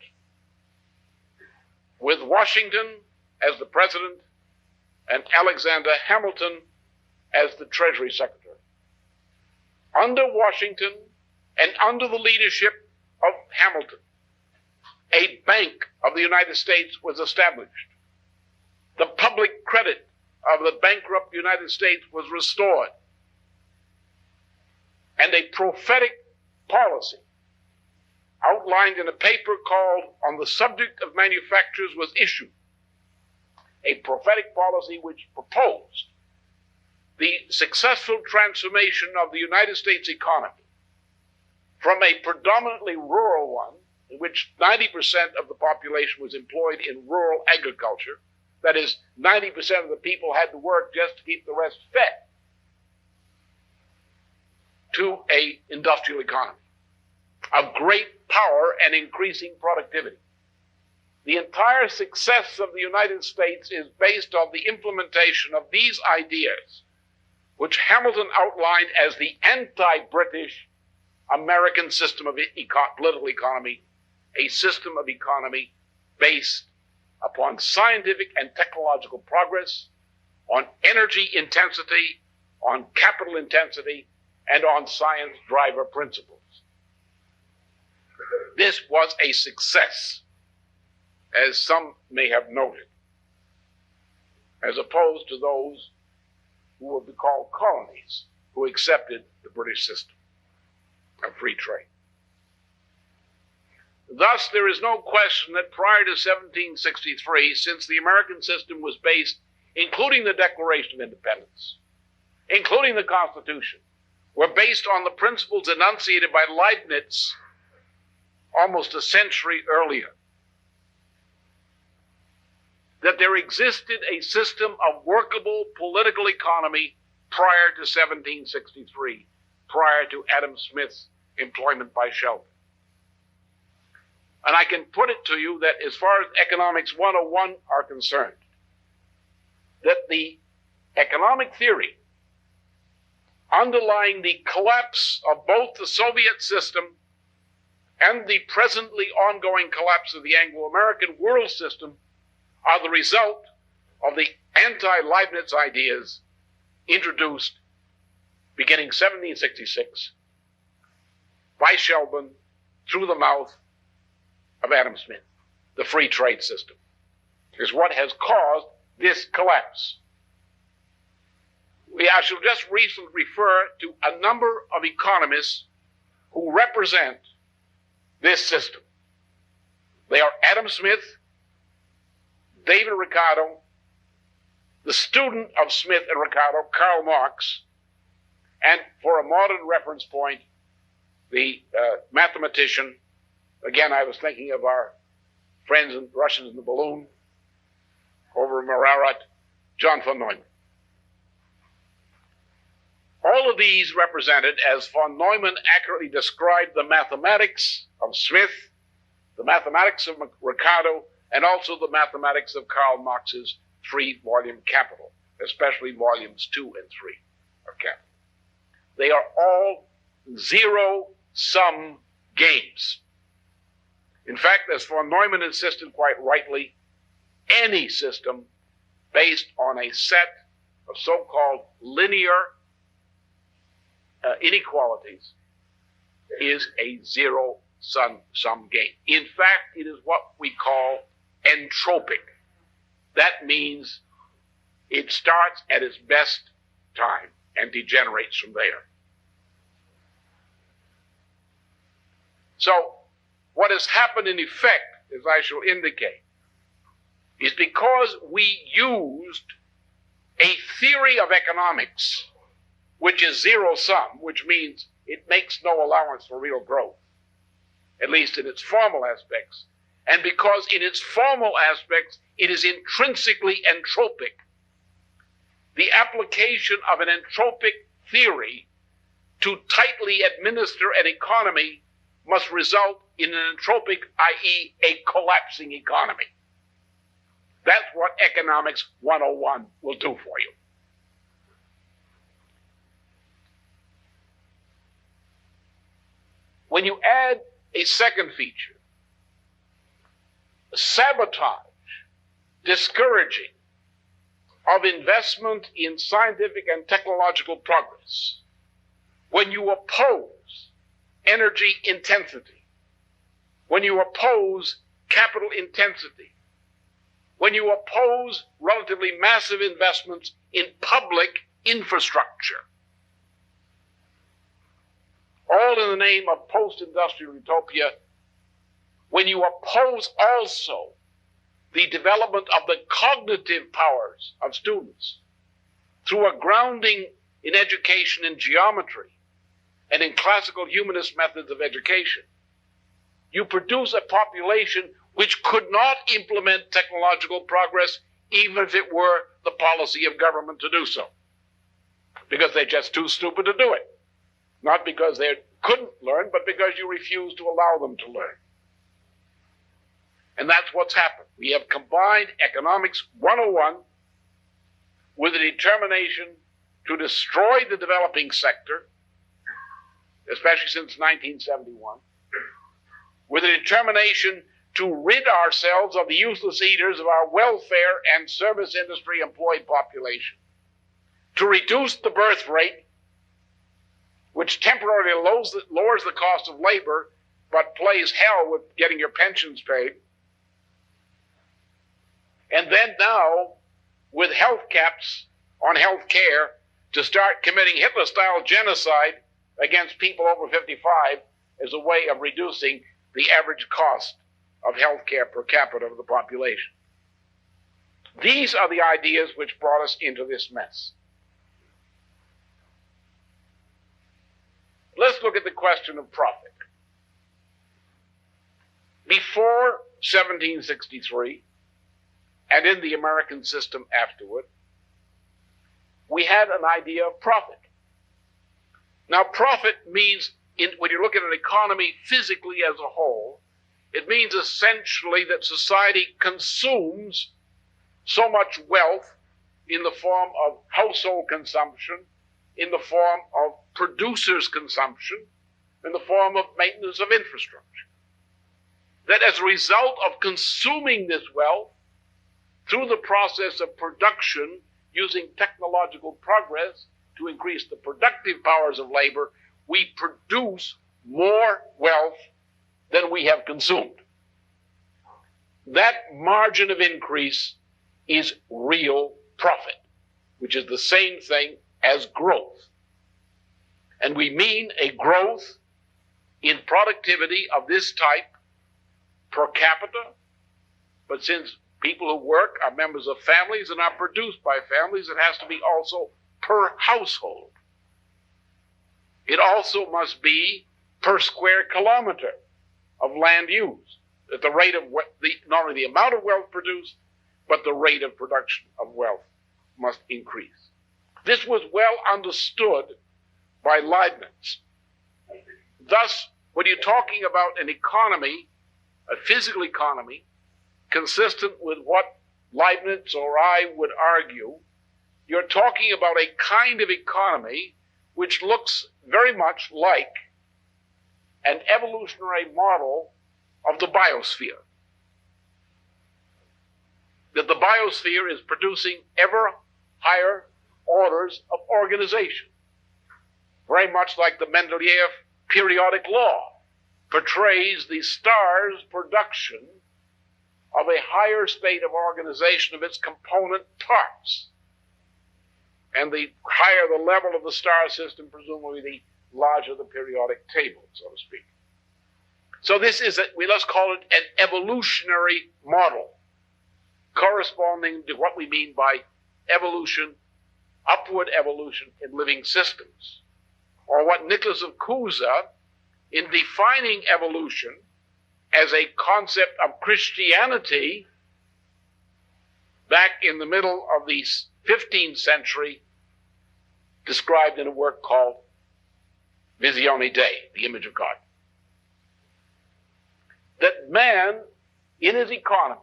S3: with Washington as the president and Alexander Hamilton as the Treasury Secretary. Under Washington and under the leadership of Hamilton, a Bank of the United States was established. The public credit of the bankrupt United States was restored. And a prophetic policy outlined in a paper called On the Subject of Manufactures was issued. A prophetic policy which proposed the successful transformation of the United States economy from a predominantly rural one, in which 90% of the population was employed in rural agriculture, that is, 90% of the people had to work just to keep the rest fed, to an industrial economy of great power and increasing productivity. The entire success of the United States is based on the implementation of these ideas, which Hamilton outlined as the anti-British American system of political economy, a system of economy based upon scientific and technological progress, on energy intensity, on capital intensity, and on science driver principles. This was a success, as some may have noted, as opposed to those who would be called colonies, who accepted the British system of free trade. Thus, there is no question that prior to 1763, since the American system was based, including the Declaration of Independence, including the Constitution, were based on the principles enunciated by Leibniz almost a century earlier, that there existed a system of workable political economy prior to 1763, prior to Adam Smith's employment by Shelburne. And I can put it to you that as far as Economics 101 are concerned, that the economic theory underlying the collapse of both the Soviet system and the presently ongoing collapse of the Anglo-American world system are the result of the anti-Leibniz ideas introduced beginning 1766 by Shelburne through the mouth of Adam Smith. The free trade system is what has caused this collapse. I shall just recently refer to a number of economists who represent this system. They are Adam Smith, David Ricardo, the student of Smith and Ricardo, Karl Marx, And for a modern reference point, the mathematician, again, I was thinking of our friends and Russians in the balloon over in Mararat, John von Neumann. All of these represented, as von Neumann accurately described, the mathematics of Smith, the mathematics of Ricardo, and also the mathematics of Karl Marx's three-volume Capital, especially volumes 2 and 3 of Capital. They are all zero-sum games. In fact, as von Neumann insisted quite rightly, any system based on a set of so-called linear inequalities is a zero-sum game. In fact, it is what we call entropic. That means it starts at its best time and degenerates from there. So, what has happened in effect, as I shall indicate, is because we used a theory of economics which is zero-sum, which means it makes no allowance for real growth, at least in its formal aspects, and because in its formal aspects it is intrinsically entropic, the application of an entropic theory to tightly administer an economy must result in an entropic, i.e., a collapsing economy. That's what Economics 101 will do for you. When you add a second feature, sabotage, discouraging of investment in scientific and technological progress, when you oppose energy intensity, when you oppose capital intensity, when you oppose relatively massive investments in public infrastructure, all in the name of post-industrial utopia, when you oppose also the development of the cognitive powers of students through a grounding in education in geometry and in classical humanist methods of education, you produce a population which could not implement technological progress even if it were the policy of government to do so, because they're just too stupid to do it. Not because they couldn't learn, but because you refuse to allow them to learn. And that's what's happened. We have combined Economics 101 with a determination to destroy the developing sector, especially since 1971, with a determination to rid ourselves of the useless eaters of our welfare and service industry employed population, to reduce the birth rate, which temporarily lowers the cost of labor, but plays hell with getting your pensions paid. And then now, with health caps on health care, to start committing Hitler-style genocide against people over 55 as a way of reducing the average cost of health care per capita of the population. These are the ideas which brought us into this mess. Let's look at the question of profit. Before 1763, and in the American system afterward, we had an idea of profit. Now, profit means, when you look at an economy physically as a whole, it means essentially that society consumes so much wealth in the form of household consumption, in the form of producers' consumption, in the form of maintenance of infrastructure. That as a result of consuming this wealth, through the process of production, using technological progress to increase the productive powers of labor, we produce more wealth than we have consumed. That margin of increase is real profit, which is the same thing as growth. And we mean a growth in productivity of this type per capita, but since people who work are members of families and are produced by families, it has to be also per household. It also must be per square kilometer of land used, at the rate of not only the amount of wealth produced, but the rate of production of wealth must increase. This was well understood by Leibniz. Thus, when you're talking about an economy, a physical economy, consistent with what Leibniz or I would argue, you're talking about a kind of economy which looks very much like an evolutionary model of the biosphere. That the biosphere is producing ever higher orders of organization. Very much like the Mendeleev periodic law portrays the star's production of a higher state of organization of its component parts. And the higher the level of the star system, presumably the larger the periodic table, so to speak. So this is, let's call it an evolutionary model, corresponding to what we mean by evolution, upward evolution in living systems. Or what Nicholas of Cusa, in defining evolution as a concept of Christianity back in the middle of the 15th century, described in a work called Visione Dei, the image of God. That man, in his economy,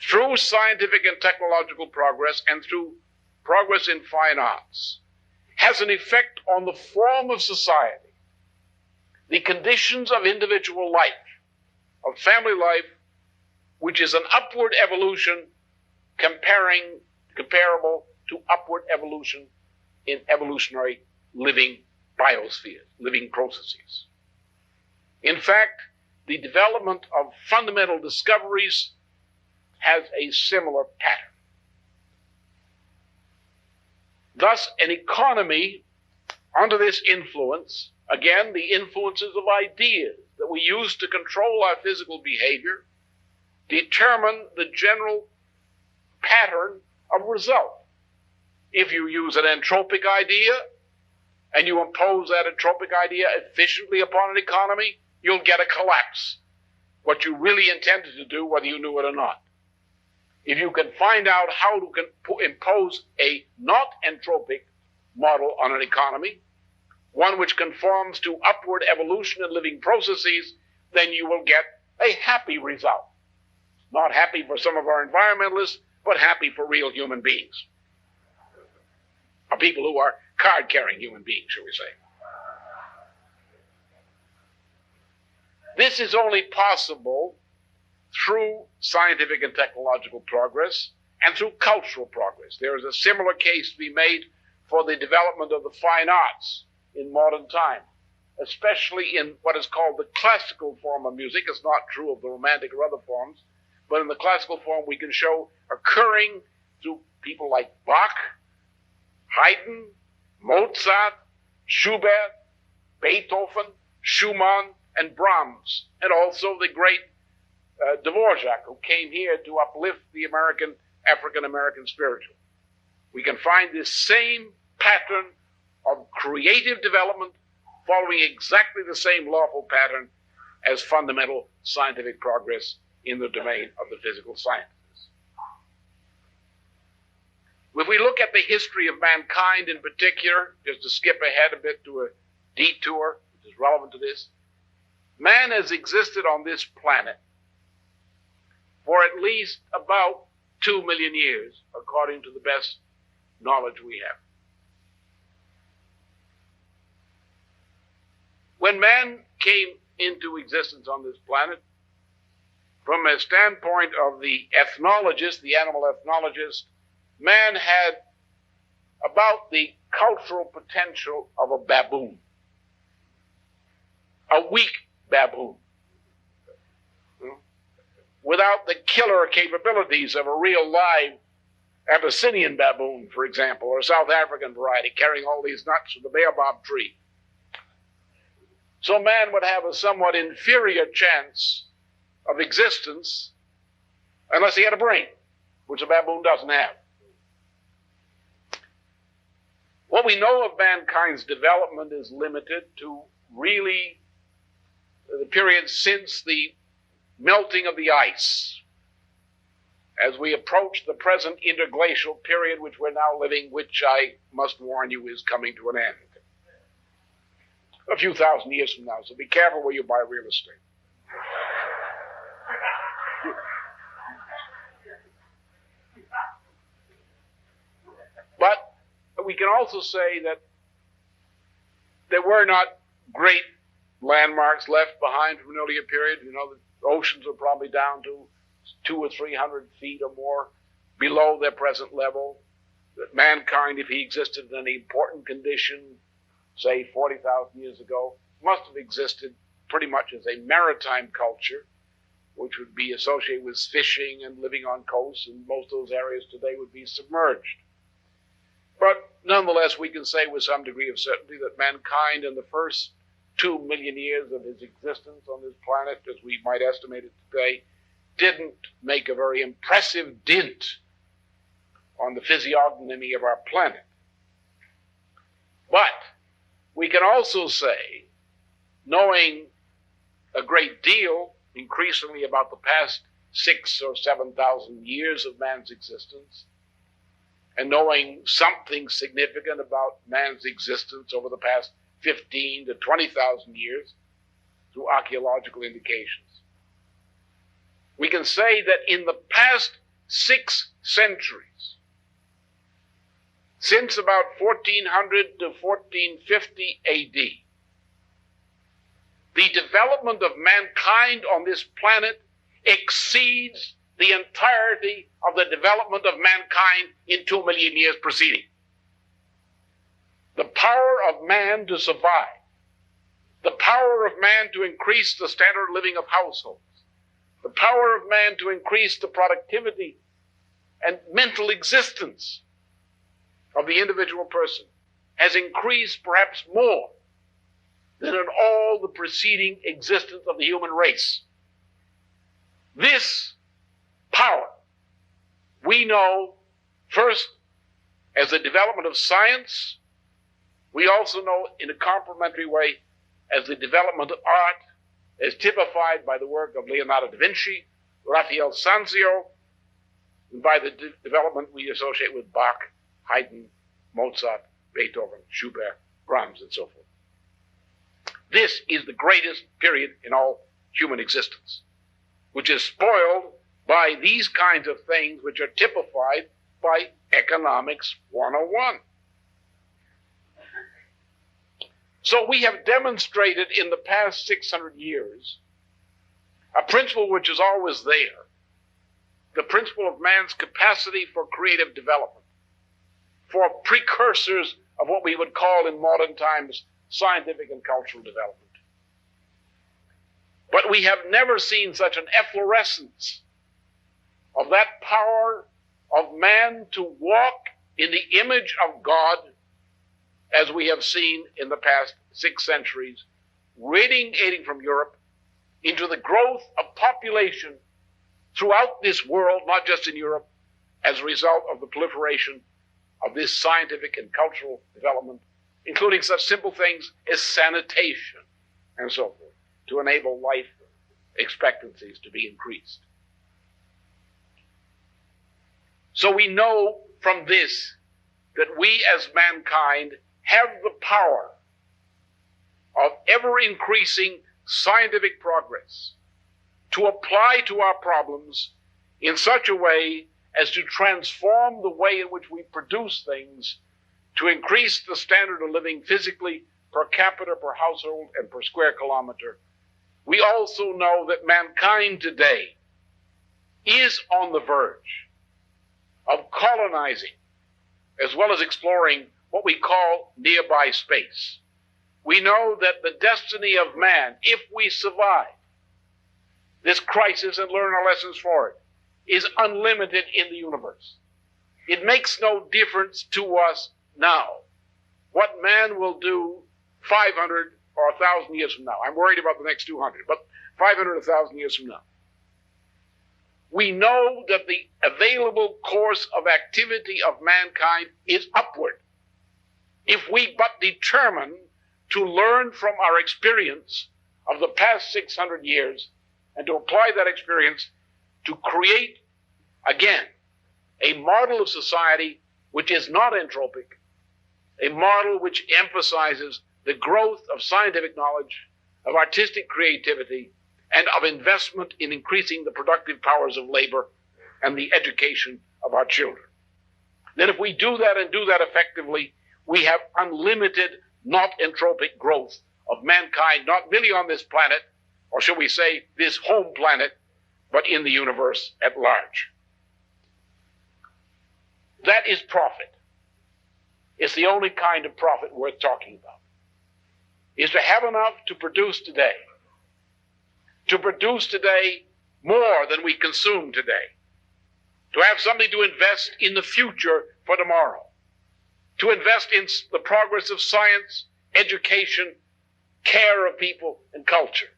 S3: through scientific and technological progress and through progress in fine arts, has an effect on the form of society, the conditions of individual life, of family life, which is an upward evolution comparable to upward evolution in evolutionary living biospheres, living processes. In fact, the development of fundamental discoveries has a similar pattern. Thus, an economy under this influence, again, the influences of ideas that we use to control our physical behavior, determine the general pattern of result. If you use an entropic idea and you impose that entropic idea efficiently upon an economy, you'll get a collapse. What you really intended to do, whether you knew it or not. If you can find out how to impose a not entropic model on an economy, one which conforms to upward evolution in living processes, then you will get a happy result. Not happy for some of our environmentalists, but happy for real human beings. Or people who are card-carrying human beings, shall we say. This is only possible through scientific and technological progress and through cultural progress. There is a similar case to be made for the development of the fine arts in modern time, especially in what is called the classical form of music. It's not true of the romantic or other forms, but in the classical form we can show occurring through people like Bach, Haydn, Mozart, Schubert, Beethoven, Schumann, and Brahms, and also the great Dvorak, who came here to uplift the African-American spiritual. We can find this same pattern of creative development following exactly the same lawful pattern as fundamental scientific progress in the domain of the physical sciences. If we look at the history of mankind in particular, just to skip ahead a bit to a detour, which is relevant to this, man has existed on this planet for at least about 2 million years, according to the best knowledge we have. When man came into existence on this planet, from a standpoint of the ethnologist, the animal ethnologist, man had about the cultural potential of a baboon, a weak baboon, without the killer capabilities of a real live Abyssinian baboon, for example, or a South African variety carrying all these nuts from the baobab tree. So man would have a somewhat inferior chance of existence unless he had a brain, which a baboon doesn't have. What we know of mankind's development is limited to really the period since the melting of the ice, as we approach the present interglacial period which we're now living, which I must warn you is coming to an end a few thousand years from now. So be careful where you buy real estate. But we can also say that there were not great landmarks left behind from an earlier period. You know, the oceans are probably down to 200 or 300 feet or more below their present level. That mankind, if he existed in any important condition, say 40,000 years ago, must have existed pretty much as a maritime culture, which would be associated with fishing and living on coasts, and most of those areas today would be submerged. But nonetheless, we can say with some degree of certainty that mankind in the first 2 million years of his existence on this planet, as we might estimate it today, didn't make a very impressive dint on the physiognomy of our planet. But we can also say, knowing a great deal, increasingly about the past 6,000 or 7,000 years of man's existence, and knowing something significant about man's existence over the past 15 to 20,000 years through archaeological indications, we can say that in the past 6 centuries, since about 1400 to 1450 AD, the development of mankind on this planet exceeds the entirety of the development of mankind in 2 million years preceding. The power of man to survive, the power of man to increase the standard of living of households, the power of man to increase the productivity and mental existence of the individual person has increased perhaps more than in all the preceding existence of the human race. This power we know first as the development of science. We also know in a complementary way as the development of art, as typified by the work of Leonardo da Vinci, Raphael Sanzio, and by the development we associate with Bach, Haydn, Mozart, Beethoven, Schubert, Brahms, and so forth. This is the greatest period in all human existence, which is spoiled by these kinds of things which are typified by Economics 101. So we have demonstrated in the past 600 years a principle which is always there, the principle of man's capacity for creative development, for precursors of what we would call in modern times scientific and cultural development. But we have never seen such an efflorescence of that power of man to walk in the image of God as we have seen in the past 6 centuries, radiating from Europe into the growth of population throughout this world, not just in Europe, as a result of the proliferation of this scientific and cultural development, including such simple things as sanitation and so forth, to enable life expectancies to be increased. So we know from this that we as mankind have the power of ever-increasing scientific progress to apply to our problems in such a way as to transform the way in which we produce things to increase the standard of living physically, per capita, per household, and per square kilometer. We also know that mankind today is on the verge of colonizing as well as exploring what we call nearby space. We know that the destiny of man, if we survive this crisis and learn our lessons for it, is unlimited in the universe. It makes no difference to us now what man will do 500 or 1,000 years from now. I'm worried about the next 200, but 500 or 1,000 years from now. We know that the available course of activity of mankind is upward. if we but determine to learn from our experience of the past 600 years and to apply that experience to create, again, a model of society which is not entropic, a model which emphasizes the growth of scientific knowledge, of artistic creativity, and of investment in increasing the productive powers of labor and the education of our children. Then if we do that and do that effectively, we have unlimited, not entropic growth of mankind, not merely on this planet, or shall we say this home planet, but in the universe at large. That is profit. It's the only kind of profit worth talking about. Is to have enough to produce today. To produce today more than we consume today. To have something to invest in the future for tomorrow. To invest in the progress of science, education, care of people, and culture.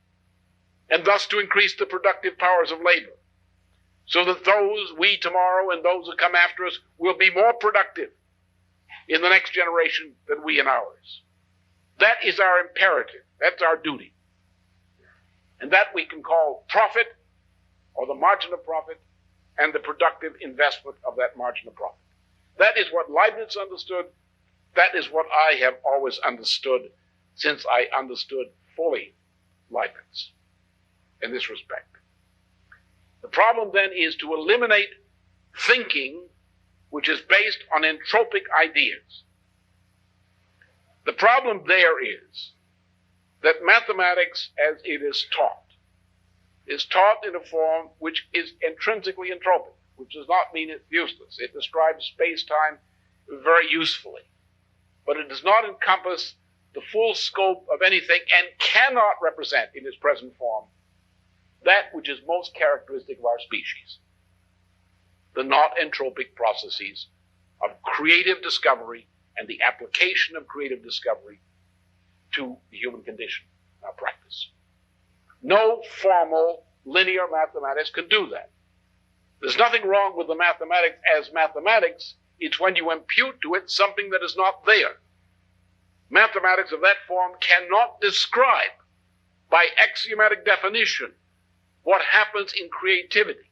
S3: And thus to increase the productive powers of labor. So that those, we tomorrow and those who come after us, will be more productive in the next generation than we in ours. That is our imperative. That's our duty. And that we can call profit, or the margin of profit, and the productive investment of that margin of profit. That is what Leibniz understood. That is what I have always understood since I understood fully Leibniz in this respect. The problem then is to eliminate thinking which is based on entropic ideas. The problem there is that mathematics, as it is taught in a form which is intrinsically entropic, which does not mean it's useless. It describes space-time very usefully, but it does not encompass the full scope of anything and cannot represent in its present form that which is most characteristic of our species, the not entropic processes of creative discovery and the application of creative discovery to the human condition, our practice. No formal linear mathematics can do that. There's nothing wrong with the mathematics as mathematics. It's when you impute to it something that is not there. Mathematics of that form cannot describe by axiomatic definition what happens in creativity.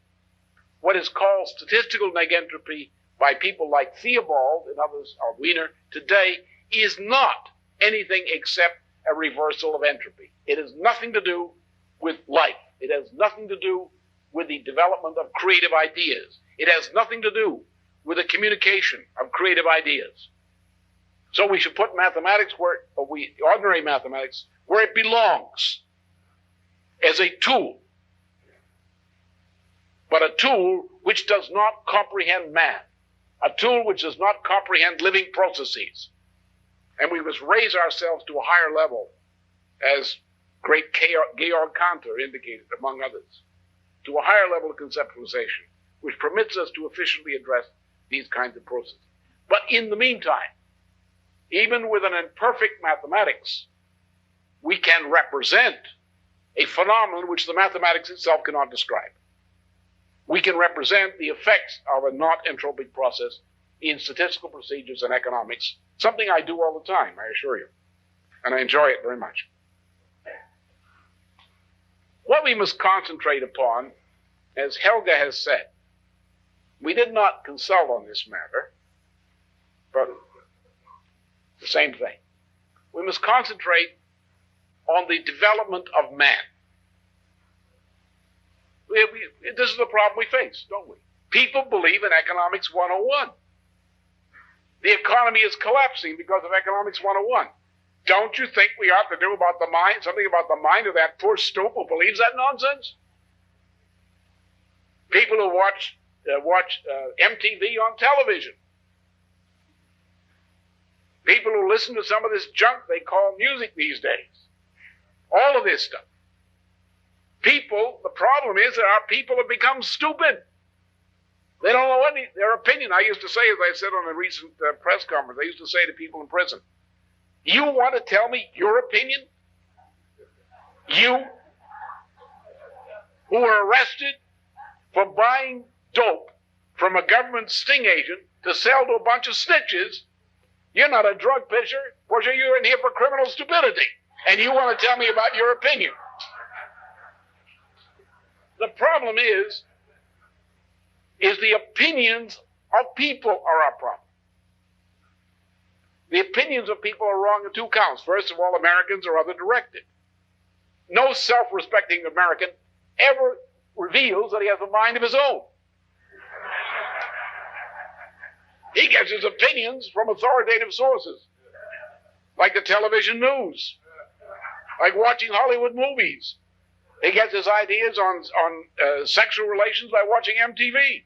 S3: What is called statistical negentropy by people like Theobald and others, or Wiener, today is not anything except a reversal of entropy. It has nothing to do with life. It has nothing to do with the development of creative ideas. It has nothing to do with the communication of creative ideas. So we should put mathematics ordinary mathematics, where it belongs, as a tool. But a tool which does not comprehend man. A tool which does not comprehend living processes. And we must raise ourselves to a higher level, as great Georg Cantor indicated, among others, to a higher level of conceptualization, which permits us to efficiently address these kinds of processes. But in the meantime, even with an imperfect mathematics, we can represent a phenomenon which the mathematics itself cannot describe. We can represent the effects of a not entropic process in statistical procedures and economics, something I do all the time, I assure you, and I enjoy it very much. What we must concentrate upon, as Helga has said, we did not consult on this matter, but the same thing. We must concentrate on the development of man. This is the problem we face, don't we? People believe in Economics 101. The economy is collapsing because of Economics 101. Don't you think we ought to do about the mind, something about the mind of that poor stoop who believes that nonsense? People who watch MTV on television. People who listen to some of this junk they call music these days. All of this stuff. People, the problem is that our people have become stupid. They don't know their opinion. I used to say, as I said on a recent press conference, I used to say to people in prison, you want to tell me your opinion? You, who were arrested for buying dope from a government sting agent to sell to a bunch of snitches, You're not a drug pusher, you're in here for criminal stupidity. And you want to tell me about your opinion. The problem is the opinions of people are our problem. The opinions of people are wrong on two counts. First of all, Americans are other-directed. No self-respecting American ever reveals that he has a mind of his own. He gets his opinions from authoritative sources, like the television news, like watching Hollywood movies. He gets his ideas on sexual relations by watching MTV.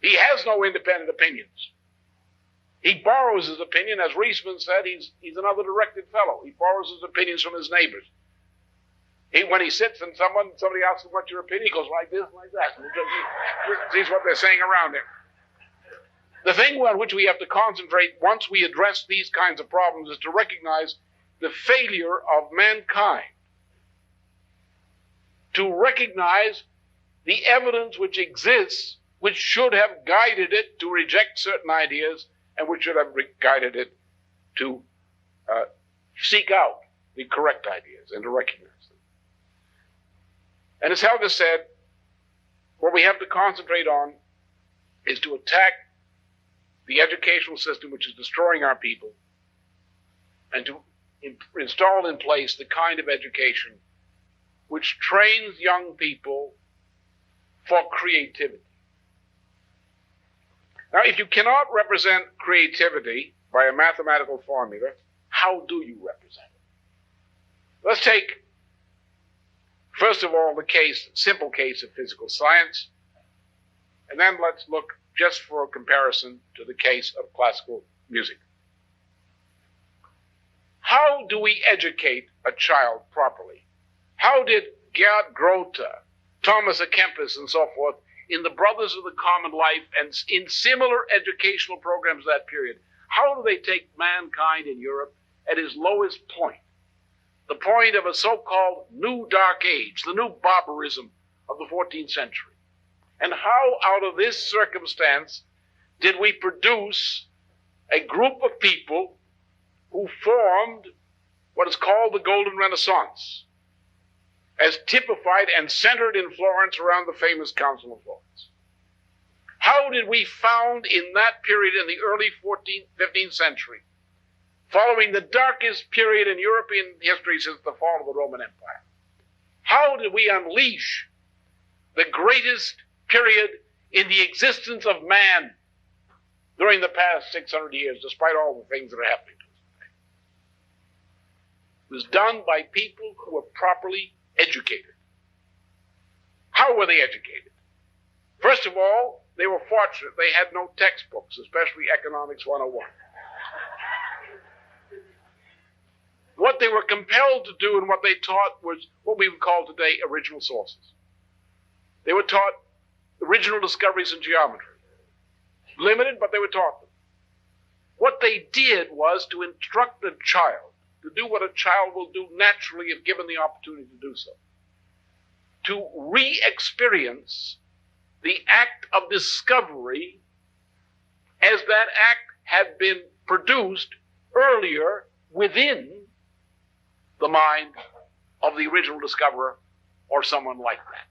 S3: He has no independent opinions. He borrows his opinion, as Reisman said, he's another directed fellow. He borrows his opinions from his neighbors. When he sits and somebody asks him, what's your opinion? He goes like this, like that. And sees what they're saying around him. The thing on which we have to concentrate once we address these kinds of problems is to recognize the failure of mankind to recognize the evidence which exists, which should have guided it to reject certain ideas and which should have guided it to seek out the correct ideas and to recognize them. And as Helga said, what we have to concentrate on is to attack the educational system which is destroying our people and to install in place the kind of education which trains young people for creativity. Now, if you cannot represent creativity by a mathematical formula, how do you represent it? Let's take, first of all, the simple case of physical science, and then let's look just for a comparison to the case of classical music. How do we educate a child properly? How did Gerd Grote, Thomas à Kempis, and so forth, in the Brothers of the Common Life and in similar educational programs of that period, how do they take mankind in Europe at his lowest point, the point of a so-called new dark age, the new barbarism of the 14th century? And how, out of this circumstance, did we produce a group of people who formed what is called the Golden Renaissance, as typified and centered in Florence around the famous Council of Florence? How did we found in that period in the early 15th century, following the darkest period in European history since the fall of the Roman Empire, how did we unleash the greatest period in the existence of man during the past 600 years, despite all the things that are happening to us today? It was done by people who were properly educated. How were they educated? First of all, they were fortunate. They had no textbooks, especially Economics 101. What they were compelled to do and what they taught was what we would call today original sources. They were taught original discoveries in geometry. Limited, but they were taught them. What they did was to instruct a child to do what a child will do naturally if given the opportunity to do so. To re-experience the act of discovery as that act had been produced earlier within the mind of the original discoverer or someone like that.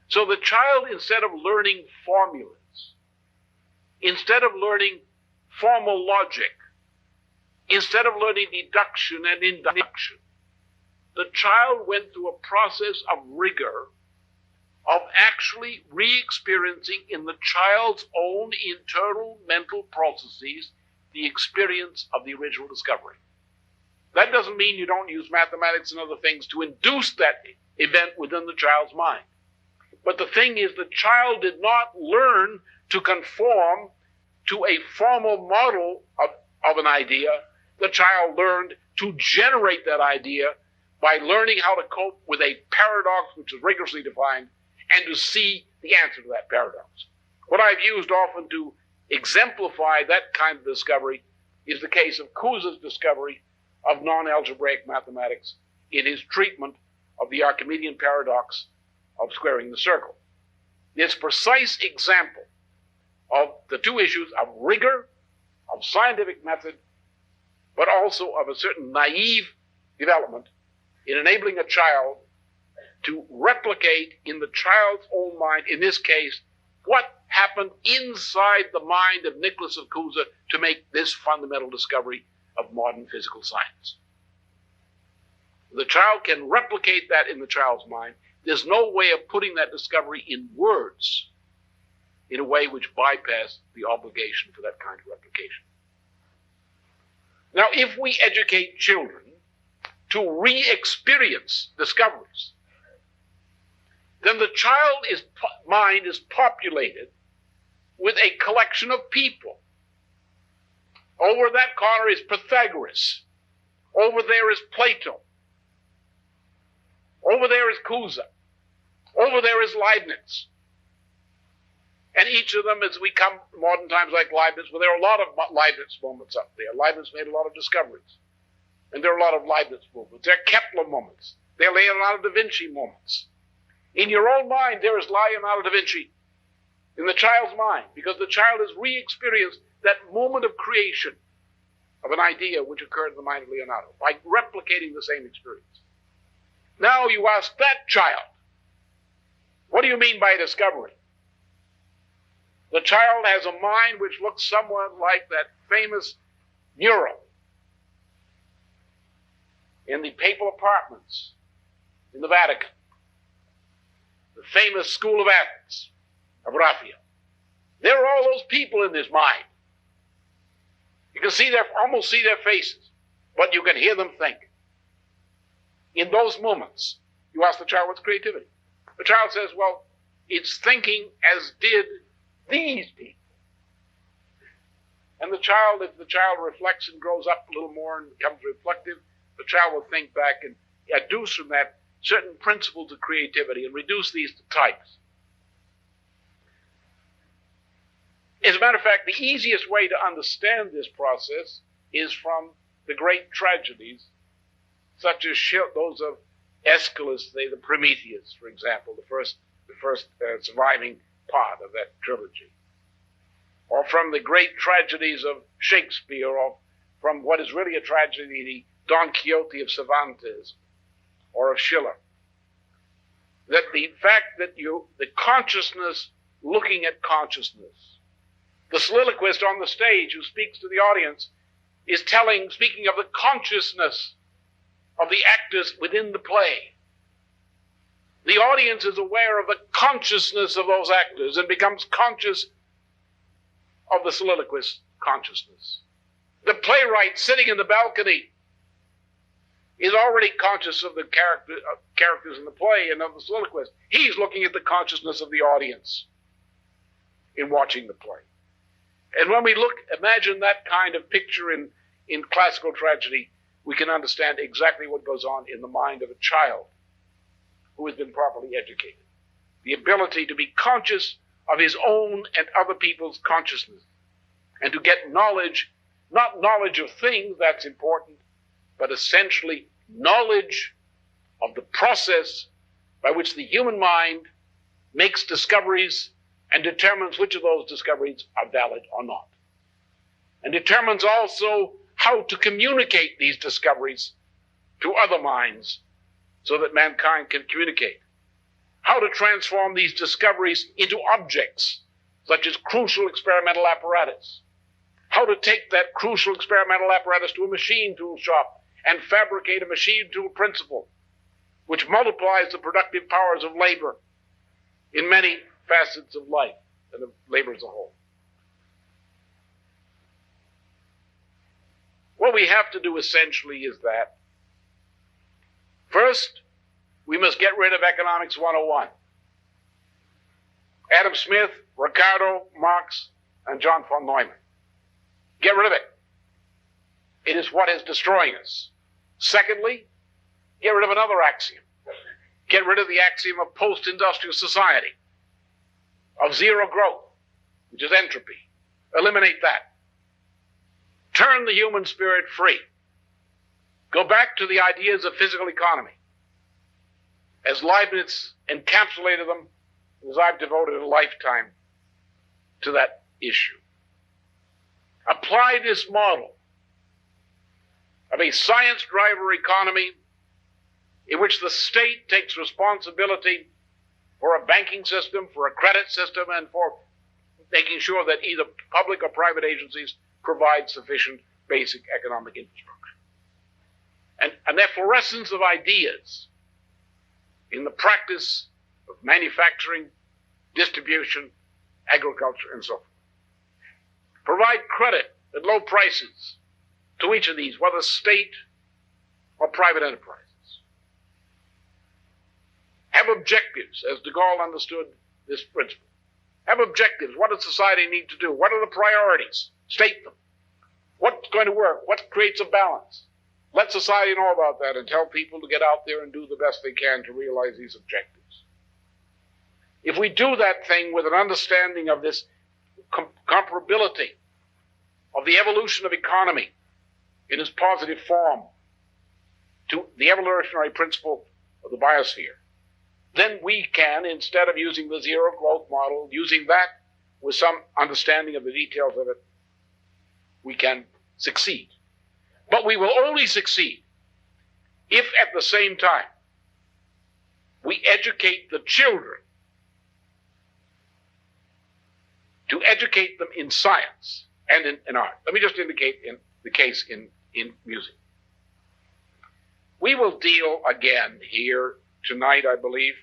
S3: So the child, instead of learning formulas, instead of learning formal logic, instead of learning deduction and induction, the child went through a process of rigor, of actually re-experiencing in the child's own internal mental processes the experience of the original discovery. That doesn't mean you don't use mathematics and other things to induce that event within the child's mind. But the thing is, the child did not learn to conform to a formal model of an idea. The child learned to generate that idea by learning how to cope with a paradox which is rigorously defined and to see the answer to that paradox. What I've used often to exemplify that kind of discovery is the case of Cousé's discovery of non-algebraic mathematics in his treatment of the Archimedean paradox of squaring the circle. This precise example of the two issues of rigor of scientific method, but also of a certain naive development in enabling a child to replicate in the child's own mind, in this case, what happened inside the mind of Nicholas of Cusa to make this fundamental discovery of modern physical science. The child can replicate that in the child's mind. There's no way of putting that discovery in words in a way which bypass the obligation for that kind of replication. Now, if we educate children to re-experience discoveries, then the child's mind is populated with a collection of people. Over that corner is Pythagoras. Over there is Plato. Over there is Cusa. Over there is Leibniz. And each of them, as we come modern times like Leibniz, well, there are a lot of Leibniz moments up there. Leibniz made a lot of discoveries. And there are a lot of Leibniz moments. There are Kepler moments. There are Leonardo da Vinci moments. In your own mind, there is Leonardo da Vinci in the child's mind, because the child has re-experienced that moment of creation of an idea which occurred in the mind of Leonardo by replicating the same experience. Now you ask that child, what do you mean by discovery? The child has a mind which looks somewhat like that famous mural in the papal apartments in the Vatican, the famous School of Athens of Raphael. There are all those people in his mind. You can almost see their faces, but you can hear them think. In those moments, you ask the child, what's creativity? The child says, well, it's thinking as did these people. And the child, if the child reflects and grows up a little more and becomes reflective, the child will think back and adduce from that certain principles of creativity and reduce these to types. As a matter of fact, the easiest way to understand this process is from the great tragedies, such as those of Aeschylus, the Prometheus, for example, the first surviving part of that trilogy, or from the great tragedies of Shakespeare, or from what is really a tragedy, the Don Quixote of Cervantes, or of Schiller. That the fact that the consciousness looking at consciousness, the soliloquist on the stage who speaks to the audience is speaking of the consciousness of the actors within the play. The audience is aware of the consciousness of those actors and becomes conscious of the soliloquist's consciousness. The playwright sitting in the balcony is already conscious of the characters in the play and of the soliloquist. He's looking at the consciousness of the audience in watching the play. And when we imagine that kind of picture in classical tragedy, we can understand exactly what goes on in the mind of a child who has been properly educated. The ability to be conscious of his own and other people's consciousness, and to get knowledge, not knowledge of things, that's important, but essentially knowledge of the process by which the human mind makes discoveries and determines which of those discoveries are valid or not. And determines also how to communicate these discoveries to other minds so that mankind can communicate. How to transform these discoveries into objects, such as crucial experimental apparatus. How to take that crucial experimental apparatus to a machine tool shop and fabricate a machine tool principle, which multiplies the productive powers of labor in many facets of life and of labor as a whole. What we have to do essentially is that, first, we must get rid of Economics 101. Adam Smith, Ricardo, Marx, and John von Neumann. Get rid of it. It is what is destroying us. Secondly, get rid of another axiom. Get rid of the axiom of post-industrial society, of zero growth, which is entropy. Eliminate that. Turn the human spirit free. Go back to the ideas of physical economy, as Leibniz encapsulated them, as I've devoted a lifetime to that issue. apply this model of a science-driver economy in which the state takes responsibility for a banking system, for a credit system, and for making sure that either public or private agencies provide sufficient basic economic infrastructure. And that fluorescence of ideas in the practice of manufacturing, distribution, agriculture, and so forth. Provide credit at low prices to each of these, whether state or private enterprises. Have objectives, as de Gaulle understood this principle. Have objectives. What does society need to do? What are the priorities? State them. What's going to work? What creates a balance? Let society know about that and tell people to get out there and do the best they can to realize these objectives. If we do that thing with an understanding of this comparability of the evolution of economy in its positive form to the evolutionary principle of the biosphere, then we can, instead of using the zero growth model, using that with some understanding of the details of it, we can succeed. But we will only succeed if at the same time we educate the children, to educate them in science and in art. Let me just indicate in the case in music. We will deal again here tonight, I believe,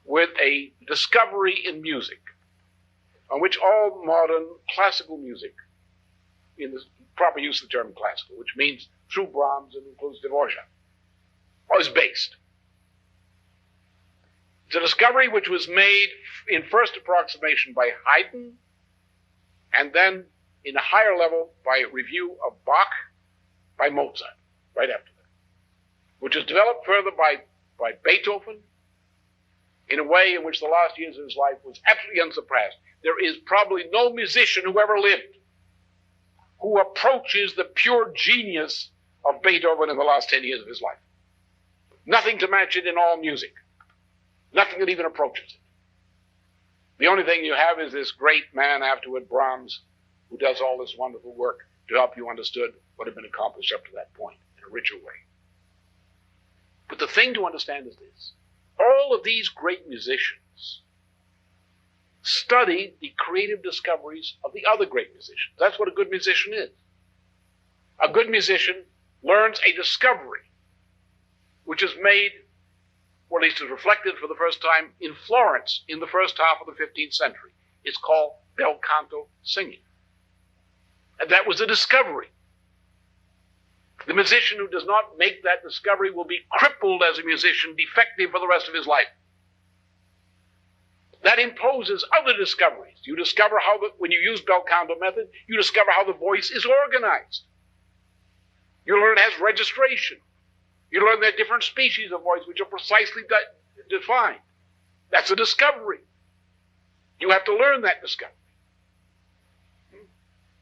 S3: with a discovery in music on which all modern classical music, in the proper use of the term classical, which means through Brahms and includes Dvorak, is based. It's a discovery which was made in first approximation by Haydn, and then in a higher level by review of Bach, by Mozart, right after that, which was developed further by Beethoven in a way in which the last years of his life was absolutely unsurpassed. There is probably no musician who ever lived who approaches the pure genius of Beethoven in the last 10 years of his life. Nothing to match it in all music. Nothing that even approaches it. The only thing you have is this great man afterward, Brahms, who does all this wonderful work to help you understand what had been accomplished up to that point in a richer way. But the thing to understand is this. All of these great musicians studied the creative discoveries of the other great musicians. That's what a good musician is. A good musician learns a discovery which is made, or at least is reflected for the first time in Florence in the first half of the 15th century. It's called bel canto singing. And that was a discovery. The musician who does not make that discovery will be crippled as a musician, defective for the rest of his life. That imposes other discoveries. You discover how, when you use bel canto method, you discover how the voice is organized. You learn it has registration. You learn there are different species of voice which are precisely defined. That's a discovery. You have to learn that discovery.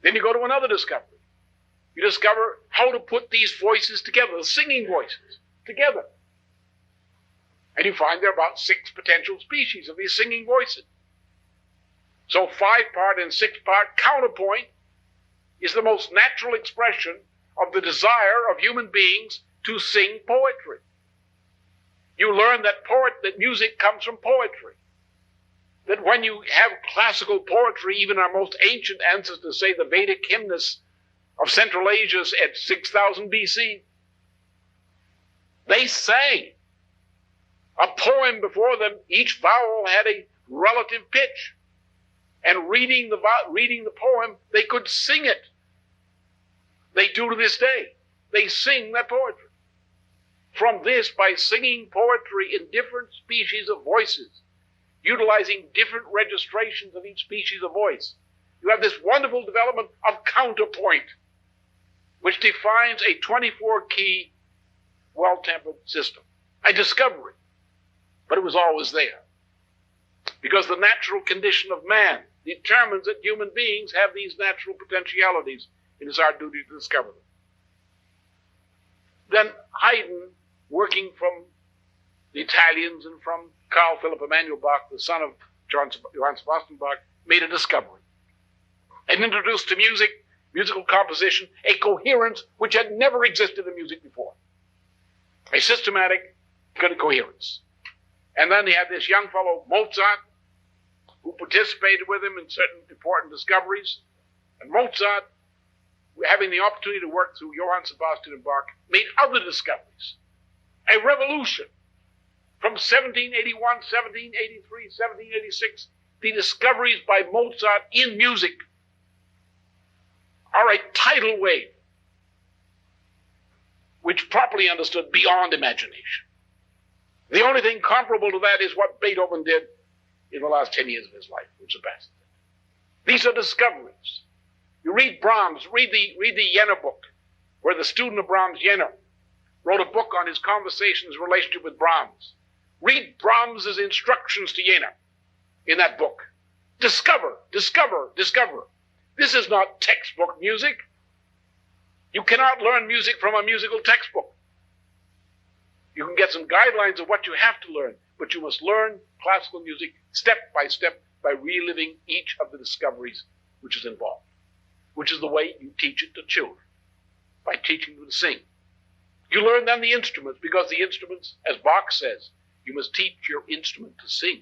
S3: Then you go to another discovery. You discover how to put these voices together, the singing voices, together. And you find there are about 6 potential species of these singing voices. So 5-part and 6-part counterpoint is the most natural expression of the desire of human beings to sing poetry. You learn that music comes from poetry. That when you have classical poetry, even our most ancient ancestors, say the Vedic hymnists of Central Asia at 6000 BC, they sang a poem before them. Each vowel had a relative pitch. And reading the poem, they could sing it. They do to this day. They sing that poetry. From this, by singing poetry in different species of voices, utilizing different registrations of each species of voice, you have this wonderful development of counterpoint, which defines a 24-key, well-tempered system. A discovery. But it was always there. Because the natural condition of man determines that human beings have these natural potentialities. It is our duty to discover them. Then Haydn, working from the Italians and from Carl Philipp Emanuel Bach, the son of Johann Sebastian Bach, made a discovery. and introduced to music, musical composition, a coherence which had never existed in music before. A systematic coherence. And then he had this young fellow, Mozart, who participated with him in certain important discoveries. And Mozart, having the opportunity to work through Johann Sebastian and Bach, made other discoveries. A revolution. From 1781, 1783, 1786, the discoveries by Mozart in music are a tidal wave, which properly understood beyond imagination. The only thing comparable to that is what Beethoven did in the last 10 years of his life, which surpassed it. These are discoveries. You read Brahms, read the Jenner book, where the student of Brahms, Jenner, wrote a book on his conversations, relationship with Brahms. Read Brahms's instructions to Jenner in that book. Discover, discover, discover. This is not textbook music. You cannot learn music from a musical textbook. You can get some guidelines of what you have to learn, but you must learn classical music step by reliving each of the discoveries which is involved, which is the way you teach it to children, by teaching them to sing. You learn then the instruments, because the instruments, as Bach says, you must teach your instrument to sing,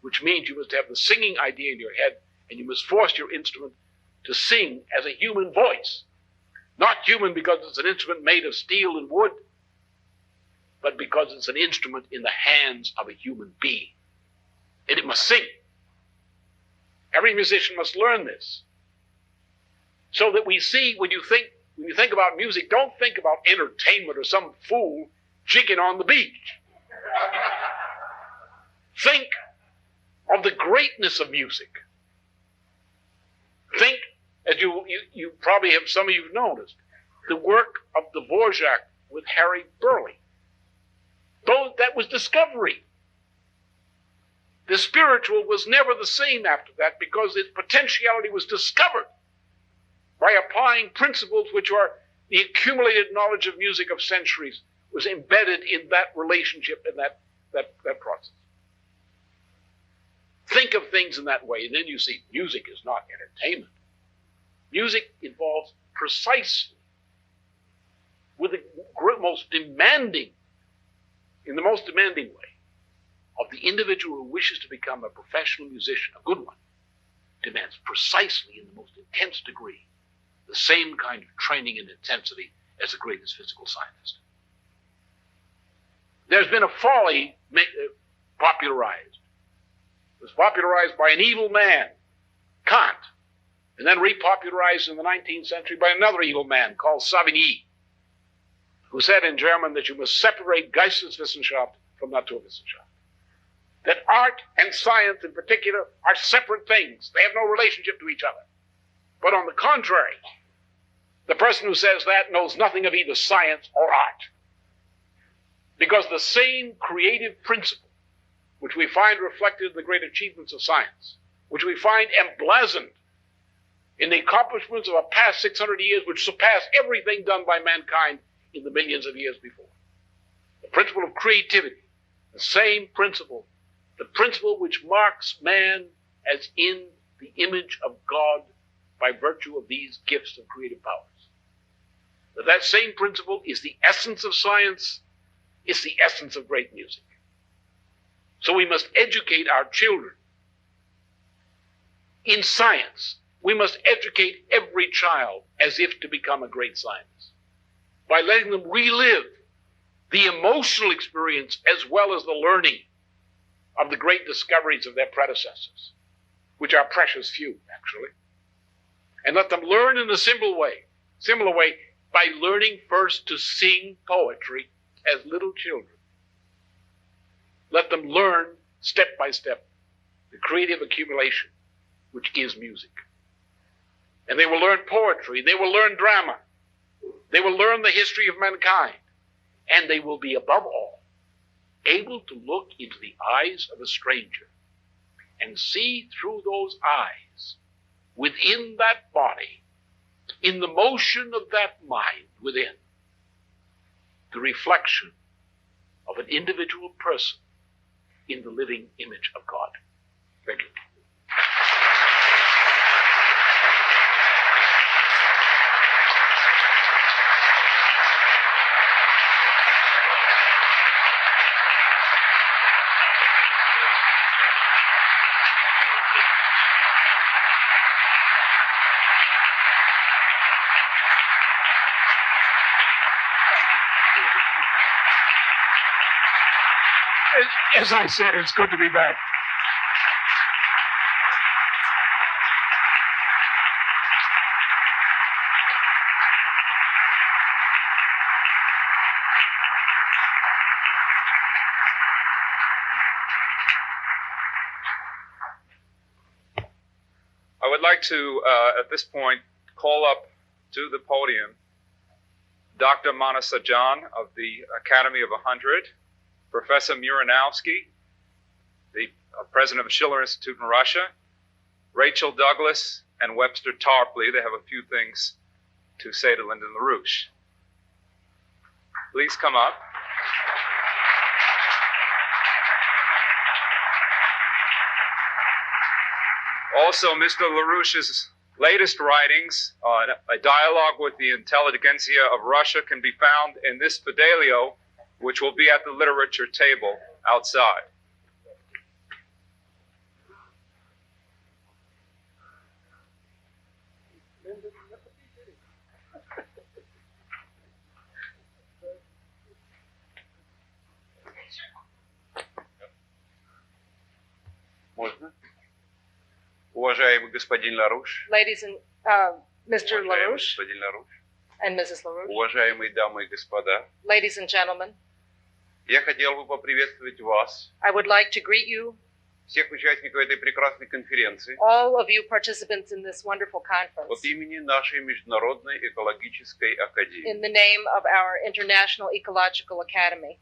S3: which means you must have the singing idea in your head, and you must force your instrument to sing as a human voice. Not human because it's an instrument made of steel and wood, but because it's an instrument in the hands of a human being. And it must sing. Every musician must learn this. So that we see, when you think about music, don't think about entertainment or some fool jigging on the beach. Think of the greatness of music. Think, as you probably have, some of you have noticed, the work of Dvorak with Harry Burleigh. Though that was discovery. The spiritual was never the same after that, because its potentiality was discovered by applying principles which are the accumulated knowledge of music of centuries was embedded in that relationship and that process. Think of things in that way, and then you see music is not entertainment. Music involves precisely, with the most demanding, in the most demanding way, of the individual who wishes to become a professional musician, a good one, demands precisely in the most intense degree the same kind of training and intensity as the greatest physical scientist. There's been a folly popularized. It was popularized by an evil man, Kant, and then repopularized in the 19th century by another evil man called Savigny, who said in German that you must separate Geisteswissenschaft from Naturwissenschaft. That art and science in particular are separate things. They have no relationship to each other. But on the contrary, the person who says that knows nothing of either science or art. Because the same creative principle, which we find reflected in the great achievements of science, which we find emblazoned in the accomplishments of a past 600 years, which surpass everything done by mankind in the millions of years before. The principle of creativity, the same principle, the principle which marks man as in the image of God by virtue of these gifts of creative powers. That same principle is the essence of science, is the essence of great music. So we must educate our children in science. We must educate every child as if to become a great scientist, by letting them relive the emotional experience as well as the learning of the great discoveries of their predecessors, which are precious few, actually. And let them learn in a similar way, by learning first to sing poetry as little children. Let them learn, step by step, the creative accumulation which is music. And they will learn poetry, they will learn drama, they will learn the history of mankind, and they will be, above all, able to look into the eyes of a stranger and see through those eyes, within that body, in the motion of that mind within, the reflection of an individual person in the living image of God. Thank you. As I said, it's good to be back. I would like to, at this point, call up to the podium Dr. Manasa John of the Academy of 100, Professor Muranowski, the president of the Schiller Institute in Russia, Rachel Douglas, and Webster Tarpley. They have a few things to say to Lyndon LaRouche. Please come up. Also, Mr. LaRouche's latest writings, a dialogue with the intelligentsia of Russia, can be found in this fidelio, which will be at the literature table outside. Можно? Уважаемый господин Ларуш,
S4: Ladies and Mr.
S3: уважаемый
S4: LaRouche
S3: господин Ларуш,
S4: and Mrs. LaRouche,
S3: уважаемые дамы и господа,
S4: ladies and gentlemen,
S3: я хотел бы поприветствовать вас,
S4: I would like to greet you,
S3: всех участников этой прекрасной конференции,
S4: all of you participants in this wonderful conference,
S3: от имени нашей Международной экологической академии.
S4: in the name of our International Ecological Academy.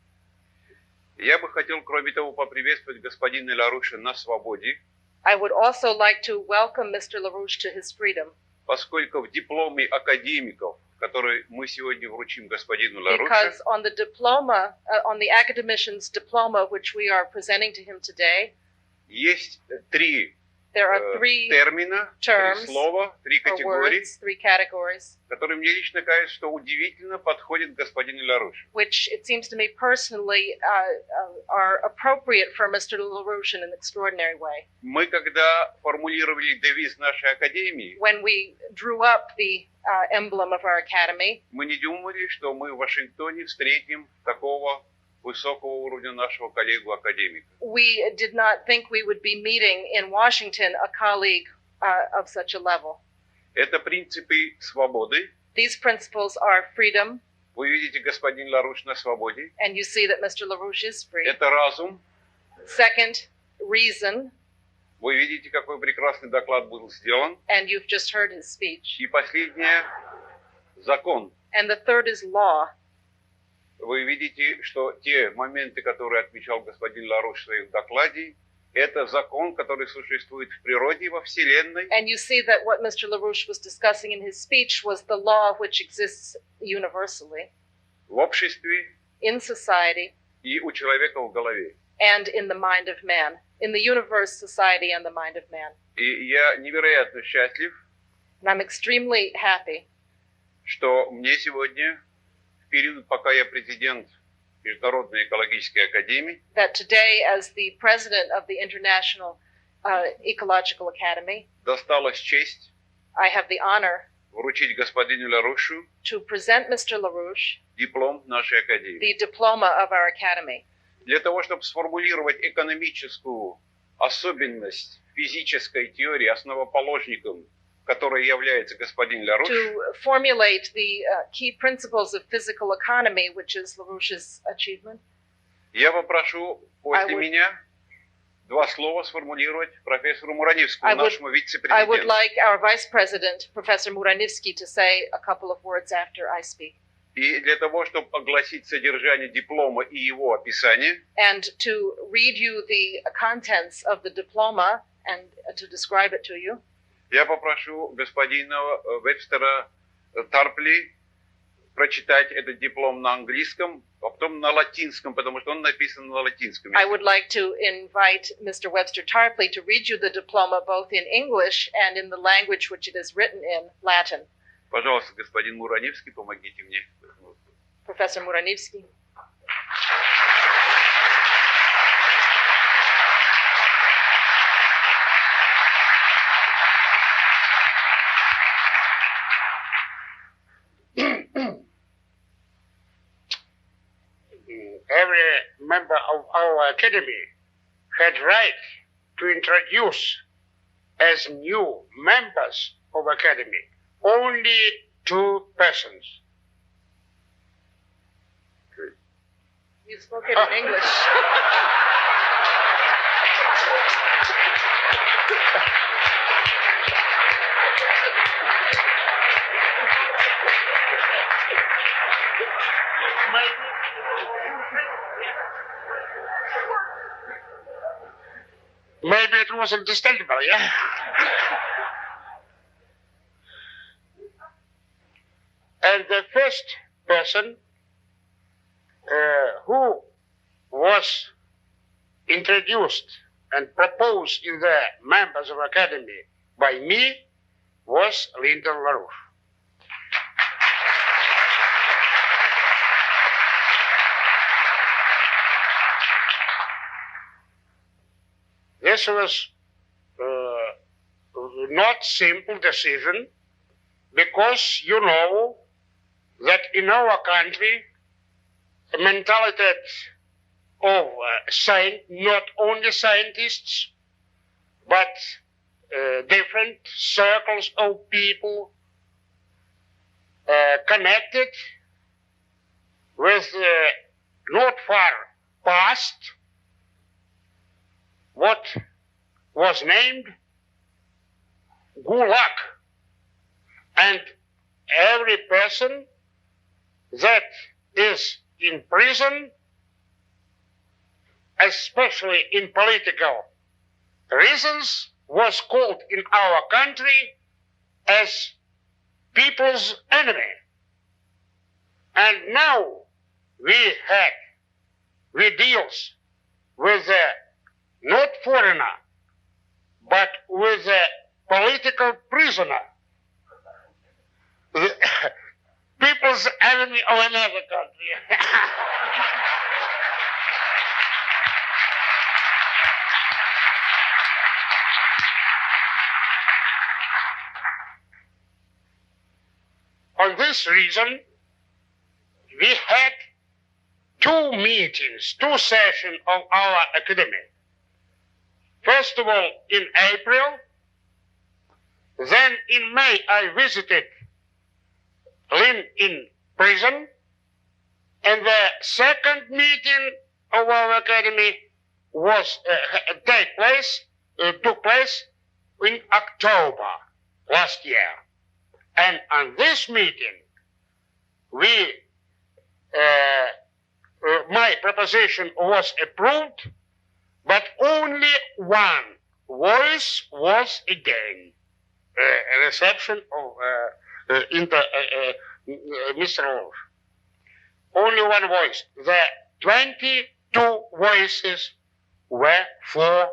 S3: Я бы хотел, кроме того, поприветствовать господина Ларуша на свободе,
S4: I would also like to welcome Mr. LaRouche to his freedom,
S3: поскольку в дипломе академиков, который мы сегодня вручим господину Ларушу,
S4: because on the diploma, on the academician's diploma, which we are presenting to him today,
S3: есть три
S4: there are three
S3: термина,
S4: terms
S3: три слова, три
S4: or
S3: категории,
S4: words, three categories,
S3: которые мне лично кажется, что удивительно подходят господину Ларушу.
S4: which it seems to me personally are appropriate for Mr. LaRouche in an extraordinary way.
S3: Мы, когда формулировали девиз нашей академии,
S4: When we drew up the emblem of our academy,
S3: мы не думали, что мы в Вашингтоне встретим такого высокого уровня нашего коллегу-академика.
S4: we did not think we would be meeting in Washington a colleague of such a level.
S3: Это принципы свободы.
S4: These principles are freedom,
S3: Вы видите, господин Ларуш на свободе.
S4: and you see that Mr. LaRouche is free.
S3: Это разум.
S4: Second, reason,
S3: Вы видите, какой прекрасный доклад был сделан.
S4: and you've just heard his speech.
S3: И последнее – закон.
S4: And the third is law.
S3: Вы видите, что те моменты, которые отмечал господин Ларуш в своем докладе, это закон, который существует в природе и во Вселенной,
S4: And you see that what Mr. LaRouche was discussing in his speech was the law which exists universally
S3: в обществе
S4: in society
S3: и у человека в голове.
S4: and in the mind of man, in the universe, society, and the mind of man.
S3: И я невероятно счастлив,
S4: And I'm extremely happy
S3: что мне сегодня, в период, пока я президент Международной экологической академии,
S4: that today, as the president of the International Ecological Academy,
S3: досталась честь
S4: I have the honor
S3: вручить господину Ларушу
S4: to present Mr. LaRouche
S3: диплом нашей академии.
S4: the diploma of our academy.
S3: Для того, чтобы сформулировать экономическую особенность физической теории, основоположником которой является господин Ларуш,
S4: To formulate the key principles of physical economy, which is LaRouche's achievement,
S3: я попрошу после
S4: I would-
S3: меня два слова сформулировать профессору Мураневскому,
S4: I would-
S3: нашему
S4: I would
S3: вице-президенту.
S4: like our Vice President, Professor Muranivsky, to say a couple of words after I speak.
S3: И для того, чтобы огласить содержание диплома и его описание,
S4: And to read you the contents of the diploma and to describe it to you,
S3: я попрошу господина Вебстера Тарпли прочитать этот диплом на английском, а потом на латинском, потому что он написан на латинском
S4: I
S3: языке.
S4: would like to invite Mr. Webster Tarpley to read you the diploma both in English and in the language which it is written in, Latin.
S3: Пожалуйста, господин Мураневский, помогите мне.
S4: Professor Muranivsky.
S2: Every member of
S5: of our academy had right to introduce as new members of academy only 2 persons.
S4: You spoke it in English.
S5: Maybe it was understandable, yeah? And the first person who was introduced and proposed in the members of academy by me was Lyndon LaRouche. This was not simple decision, because you know that in our country the mentality of not only scientists but different circles of people connected with not far past what was named Gulag. And every person that is in prison, especially in political reasons, was called in our country as people's enemy. And now we deals with not foreigner, but with a political prisoner. People's enemy of another country. On this reason, we had 2 meetings, 2 sessions of our academy. First of all, in April, then in May I visited Lynn in prison, and the second meeting of our academy was took place in October last year. And on this meeting, my proposition was approved, but only one voice was again. A reception of Mr. LaRouche. Only one voice. The 22 voices were for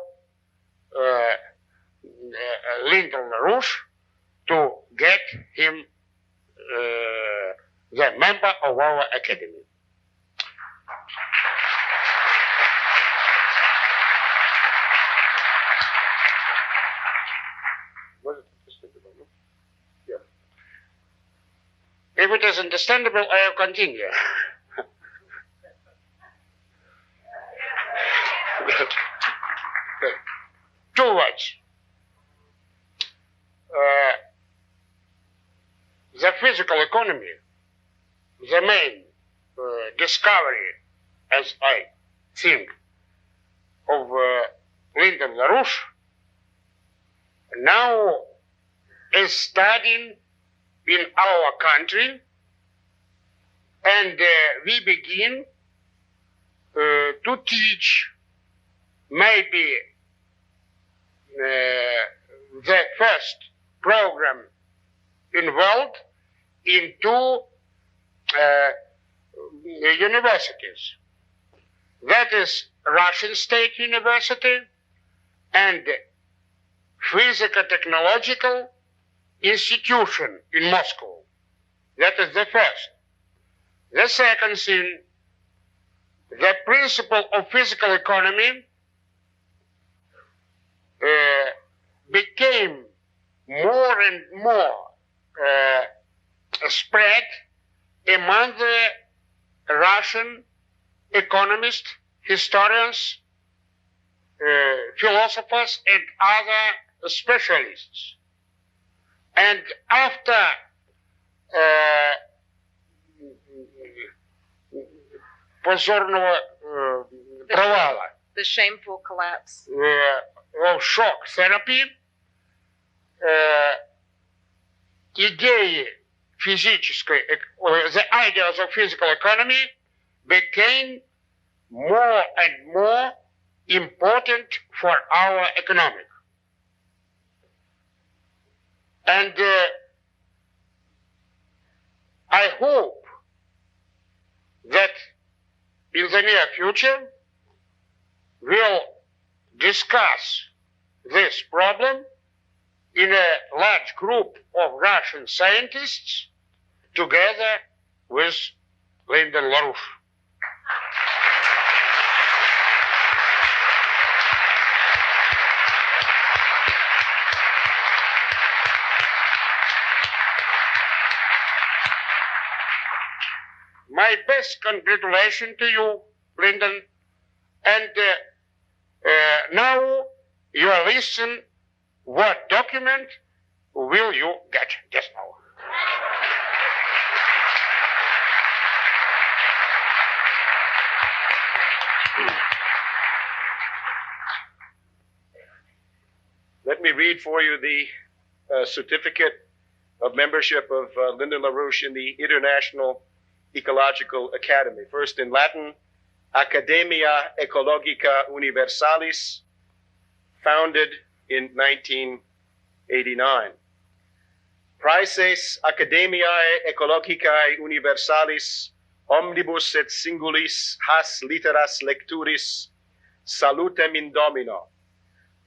S5: Lyndon LaRouche to get him the member of our academy. If it is understandable, I will continue. Two words. The physical economy, the main discovery, as I think, of Lyndon LaRouche, now is studying in our country, and we begin to teach maybe the first program involved in 2 universities. That is Russian State University and Physico-Technological Institution in Moscow. That is the first. The second thing, the principle of physical economy became more and more spread among the Russian economists historians, philosophers, and other specialists. And after позорного провала,
S4: The shameful collapse.
S5: of shock therapy, идеи физической, the ideas of physical economy became more and more important for our economic. And I hope that in the near future we'll discuss this problem in a large group of Russian scientists together with Lyndon LaRouche. My best congratulations to you, Lyndon, and now you listen what document will you get just now.
S1: Let me read for you the certificate of membership of Lyndon LaRouche in the International Ecological Academy. First in Latin, Academia Ecologica Universalis, founded in 1989. Praeses Academiae Ecologicae Universalis, omnibus et singulis has litteras lecturis, salutem in Domino.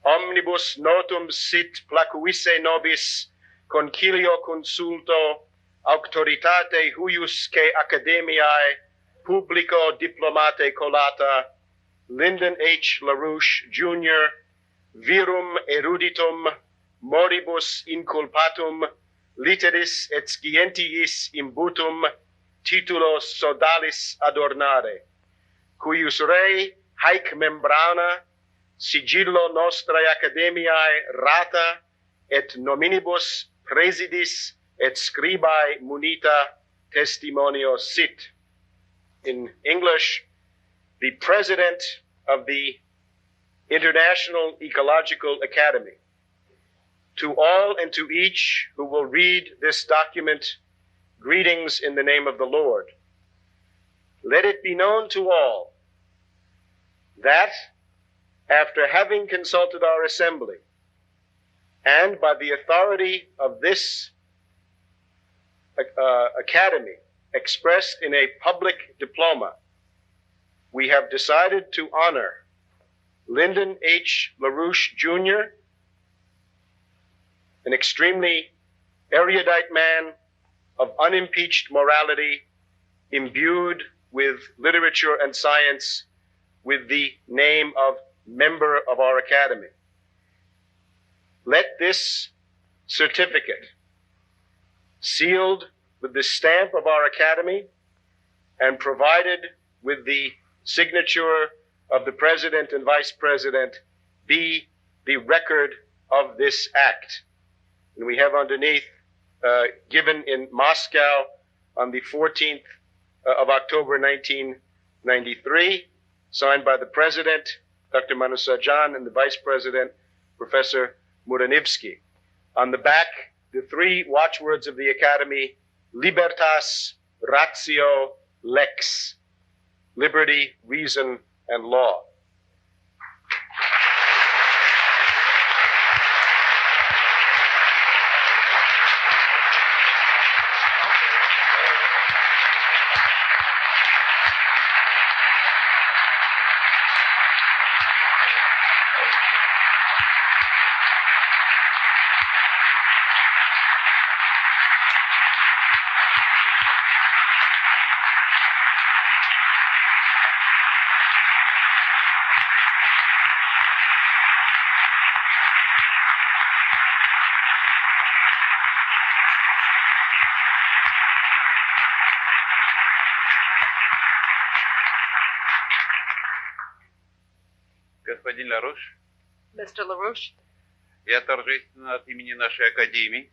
S1: Omnibus notum sit placuisse nobis, concilio consulto, auctoritate huiusque academiae, publico diplomate collata, Lyndon H. LaRouche, Jr., virum eruditum, moribus inculpatum, litteris et scientiis imbutum, titulo sodalis adornare, cuius rei haec membrana, sigillo nostrae academiae rata, et nominibus presidis et scribae munita testimonio sit. In English, the President of the International Ecological Academy. To all and to each who will read this document, greetings in the name of the Lord. Let it be known to all that after having consulted our assembly, and by the authority of this academy expressed in a public diploma, we have decided to honor Lyndon H. LaRouche, Jr., an extremely erudite man of unimpeached morality, imbued with literature and science, with the name of member of our academy. Let this certificate, sealed with the stamp of our academy and provided with the signature of the president and vice president, be the record of this act. And we have underneath, given in Moscow on the 14th of October 1993, signed by the president, Dr. Manusarjan, and the vice president, Professor Muranivsky. On the back, the three watchwords of the academy: libertas, ratio, lex, liberty, reason, and law.
S6: Господин Ларуш,
S4: Mr. LaRouche,
S6: я торжественно от имени нашей Академии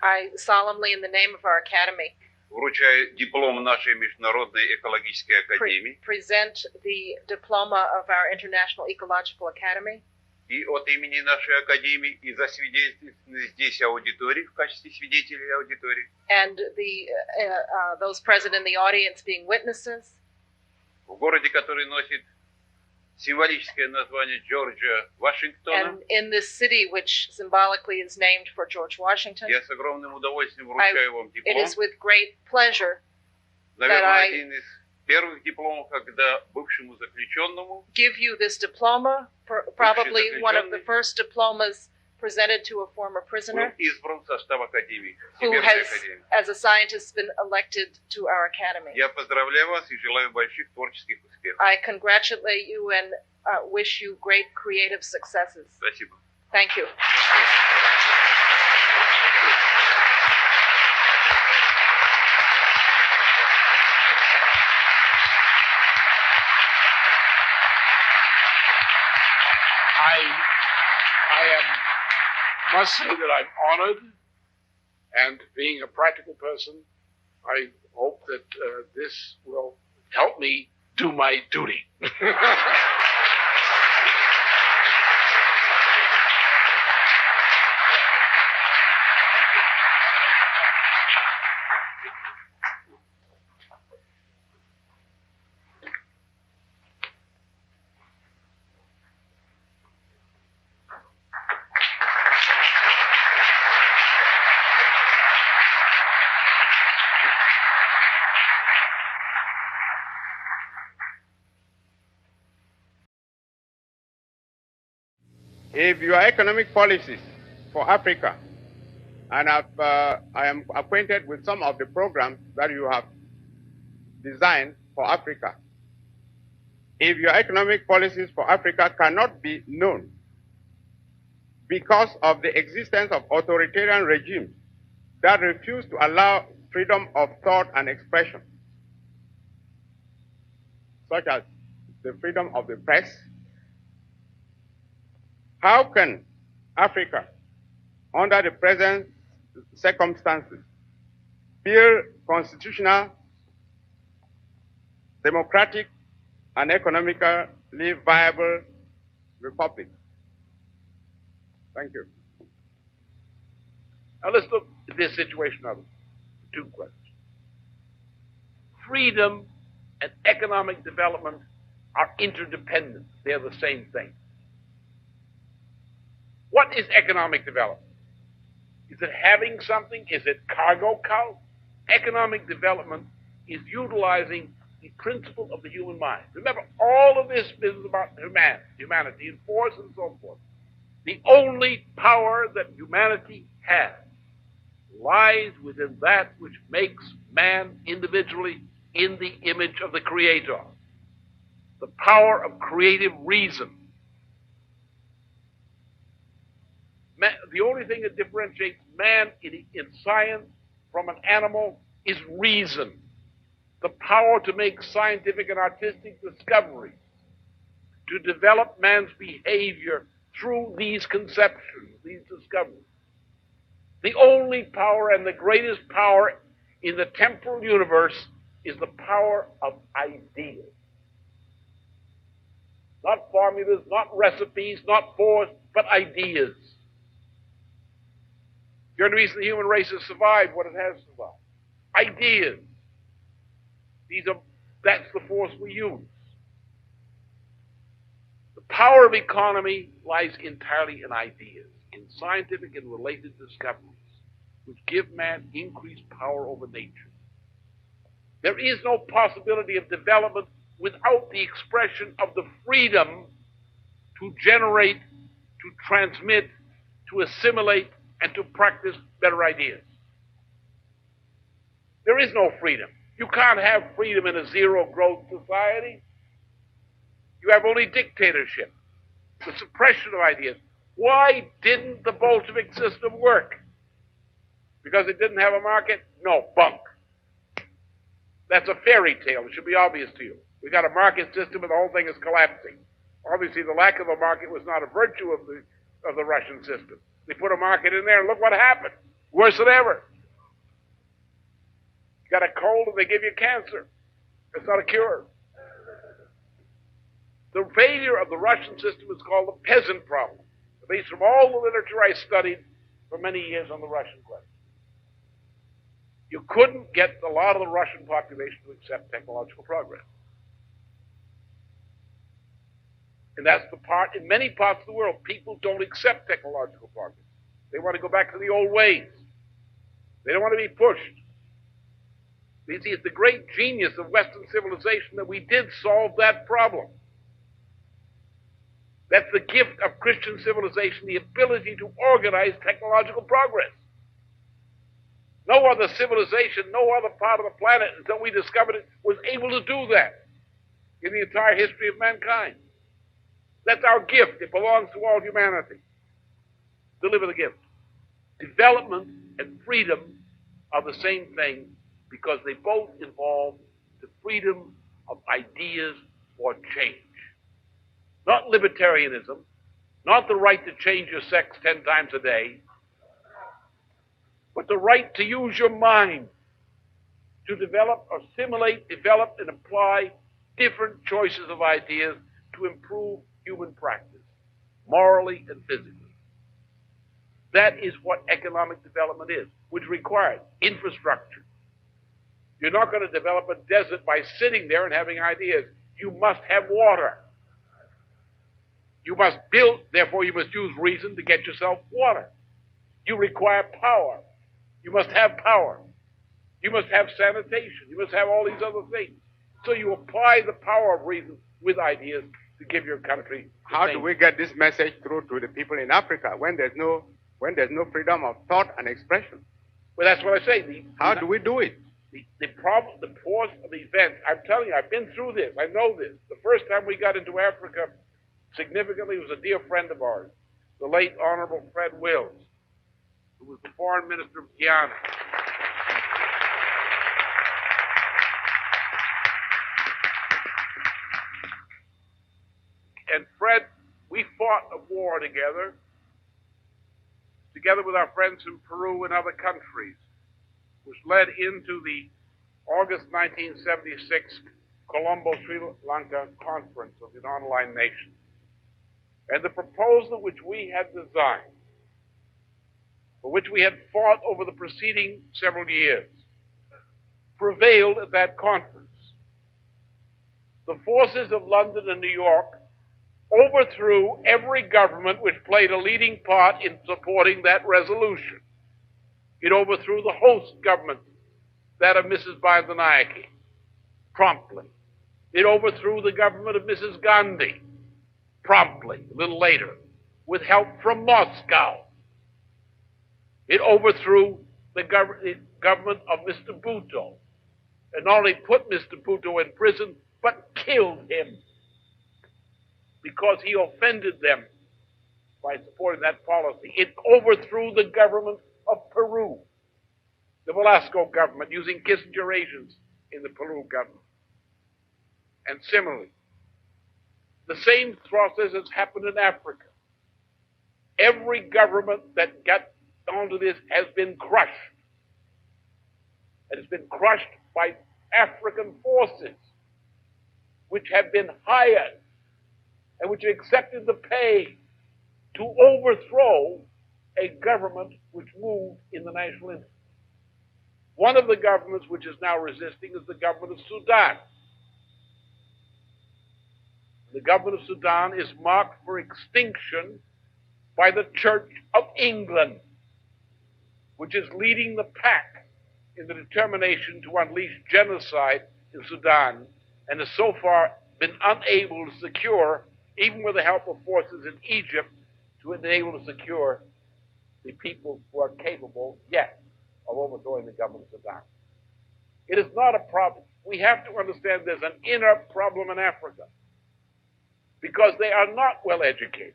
S4: I solemnly, in the name of our Academy,
S6: вручаю диплом нашей Международной экологической академии
S4: present the diploma of our International Ecological Academy,
S6: и от имени нашей Академии и засвидетельствованы здесь аудитории в качестве свидетелей аудитории.
S4: and those present in the audience being witnesses,
S6: В городе, который носит символическое название Джорджа Вашингтона,
S4: and in this city, which symbolically is named for George Washington.
S6: я с огромным удовольствием вручаю вам
S4: It
S6: диплом.
S4: is with great pleasure
S6: Наверное, один из первых дипломов, когда бывшему заключенному
S4: give you this diploma, probably one of the first diplomas presented to a former
S6: был
S4: prisoner
S6: избран в состав Академии,
S4: who
S6: Всемирной
S4: has,
S6: Академии.
S4: as a scientist, been elected to our Academy.
S6: Я поздравляю вас и желаю больших творческих успехов.
S4: I congratulate you and wish you great creative successes.
S6: Спасибо.
S4: Thank you.
S3: Must say that I'm honored, and being a practical person, I hope that this will help me do my duty.
S5: If your economic policies for Africa, and I am acquainted with some of the programs that you have designed for Africa, if your economic policies for Africa cannot be known because of the existence of authoritarian regimes that refuse to allow freedom of thought and expression, such as the freedom of the press, how can Africa, under the present circumstances, build constitutional, democratic, and economically viable republic? Thank you.
S3: Now let's look at this situation of two questions. Freedom and economic development are interdependent. They're the same thing. What is economic development? Is it having something? Is it cargo cult? Economic development is utilizing the principle of the human mind. Remember, all of this is about humanity and force and so forth. The only power that humanity has lies within that which makes man individually in the image of the Creator. The power of creative reason. The only thing that differentiates man in science from an animal is reason. The power to make scientific and artistic discoveries, to develop man's behavior through these conceptions, these discoveries. The only power and the greatest power in the temporal universe is the power of ideas. Not formulas, not recipes, not force, but ideas. The only reason the human race has survived what it has survived. Ideas. That's the force we use. The power of economy lies entirely in ideas, in scientific and related discoveries, which give man increased power over nature. There is no possibility of development without the expression of the freedom to generate, to transmit, to assimilate, and to practice better ideas. There is no freedom. You can't have freedom in a zero-growth society. You have only dictatorship, the suppression of ideas. Why didn't the Bolshevik system work? Because it didn't have a market? No, bunk. That's a fairy tale. It should be obvious to you. We got a market system and the whole thing is collapsing. Obviously, the lack of a market was not a virtue of the Russian system. They put a market in there, and look what happened. Worse than ever. You got a cold, and they give you cancer. It's not a cure. The failure of the Russian system is called the peasant problem, at least from all the literature I studied for many years on the Russian question. You couldn't get a lot of the Russian population to accept technological progress. And that's the part, in many parts of the world, people don't accept technological progress. They want to go back to the old ways. They don't want to be pushed. You see, it's the great genius of Western civilization that we did solve that problem. That's the gift of Christian civilization, the ability to organize technological progress. No other civilization, no other part of the planet until we discovered it was able to do that in the entire history of mankind. That's our gift. It belongs to all humanity. Deliver the gift. Development and freedom are the same thing because they both involve the freedom of ideas or change. Not libertarianism, not the right to change your sex 10 times a day, but the right to use your mind to develop, assimilate, develop, and apply different choices of ideas to improve human practice, morally and physically. That is what economic development is, which requires infrastructure. You're not going to develop a desert by sitting there and having ideas. You must have water. You must build, therefore you must use reason to get yourself water. You require power. You must have power. You must have sanitation. You must have all these other things. So you apply the power of reason with ideas to give your country.
S5: How do we get this message through to the people in Africa when there's no freedom of thought and expression?
S3: Well, that's what I say.
S5: How do we do it?
S3: The problem, the force of the event, I'm telling you, I've been through this. I know this. The first time we got into Africa significantly was a dear friend of ours, the late Honorable Fred Wills, who was the foreign minister of Guyana. And Fred, we fought a war together with our friends in Peru and other countries, which led into the August 1976 Colombo, Sri Lanka Conference of the Non-Aligned Nations. And the proposal which we had designed, for which we had fought over the preceding several years, prevailed at that conference. The forces of London and New York overthrew every government which played a leading part in supporting that resolution. It overthrew the host government, that of Mrs. Bandanayake, promptly. It overthrew the government of Mrs. Gandhi, promptly, a little later, with help from Moscow. It overthrew the government of Mr. Bhutto, and not only put Mr. Bhutto in prison, but killed him because he offended them by supporting that policy. It overthrew the government of Peru, the Velasco government, using Kissinger agents in the Peru government. And similarly, the same process has happened in Africa. Every government that got onto this has been crushed. It has been crushed by African forces, which have been hired and which accepted the pay to overthrow a government which moved in the national interest. One of the governments which is now resisting is the government of Sudan. The government of Sudan is marked for extinction by the Church of England, which is leading the pack in the determination to unleash genocide in Sudan, and has so far been unable to secure, even with the help of forces in Egypt, to enable to secure the people who are capable yet of overthrowing the government of Sudan. It is not a problem. We have to understand there's an inner problem in Africa, because they are not well educated,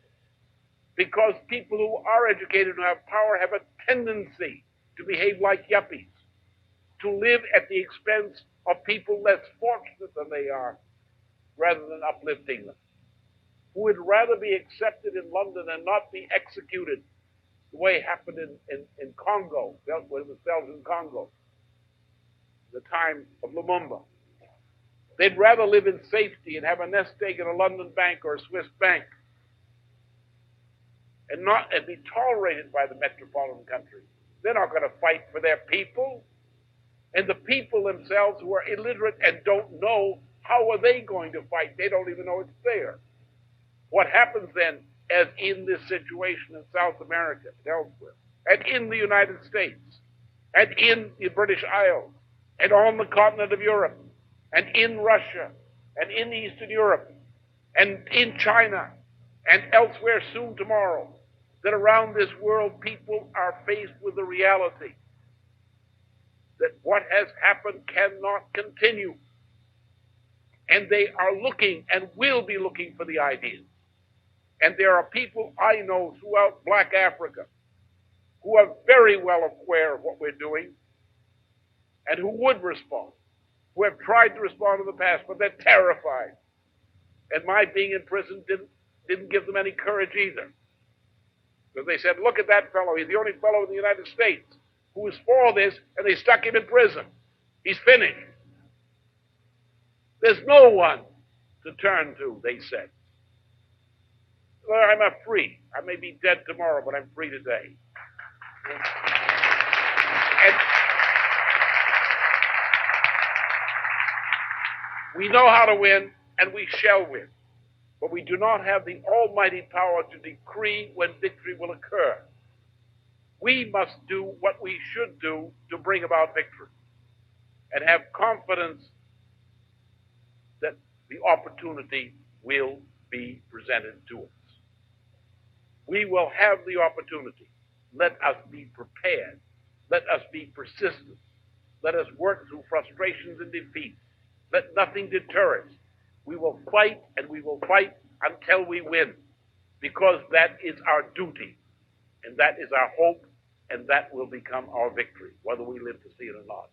S3: because people who are educated and have power have a tendency to behave like yuppies, to live at the expense of people less fortunate than they are, rather than uplifting them. who would rather be accepted in London and not be executed the way it happened in Congo, with the cells in Congo, the time of Lumumba. They'd rather live in safety and have a nest egg in a London bank or a Swiss bank and be tolerated by the metropolitan country. They're not going to fight for their people. And the people themselves who are illiterate and don't know, how are they going to fight? They don't even know it's there. What happens then, as in this situation in South America and elsewhere, and in the United States, and in the British Isles, and on the continent of Europe, and in Russia, and in Eastern Europe, and in China, and elsewhere soon tomorrow, that around this world people are faced with the reality that what has happened cannot continue. And they are looking and will be looking for the ideas. And there are people I know throughout Black Africa who are very well aware of what we're doing and who would respond, who have tried to respond in the past, but they're terrified. And my being in prison didn't give them any courage either. Because they said, look at that fellow, he's the only fellow in the United States who was for this, and they stuck him in prison. He's finished. There's no one to turn to, they said. Well, I'm free. I may be dead tomorrow, but I'm free today. And we know how to win, and we shall win. But we do not have the almighty power to decree when victory will occur. We must do what we should do to bring about victory and have confidence that the opportunity will be presented to us. We will have the opportunity. Let us be prepared. Let us be persistent. Let us work through frustrations and defeats. Let nothing deter us. We will fight, and we will fight until we win, because that is our duty, and that is our hope, and that will become our victory, whether we live to see it or not.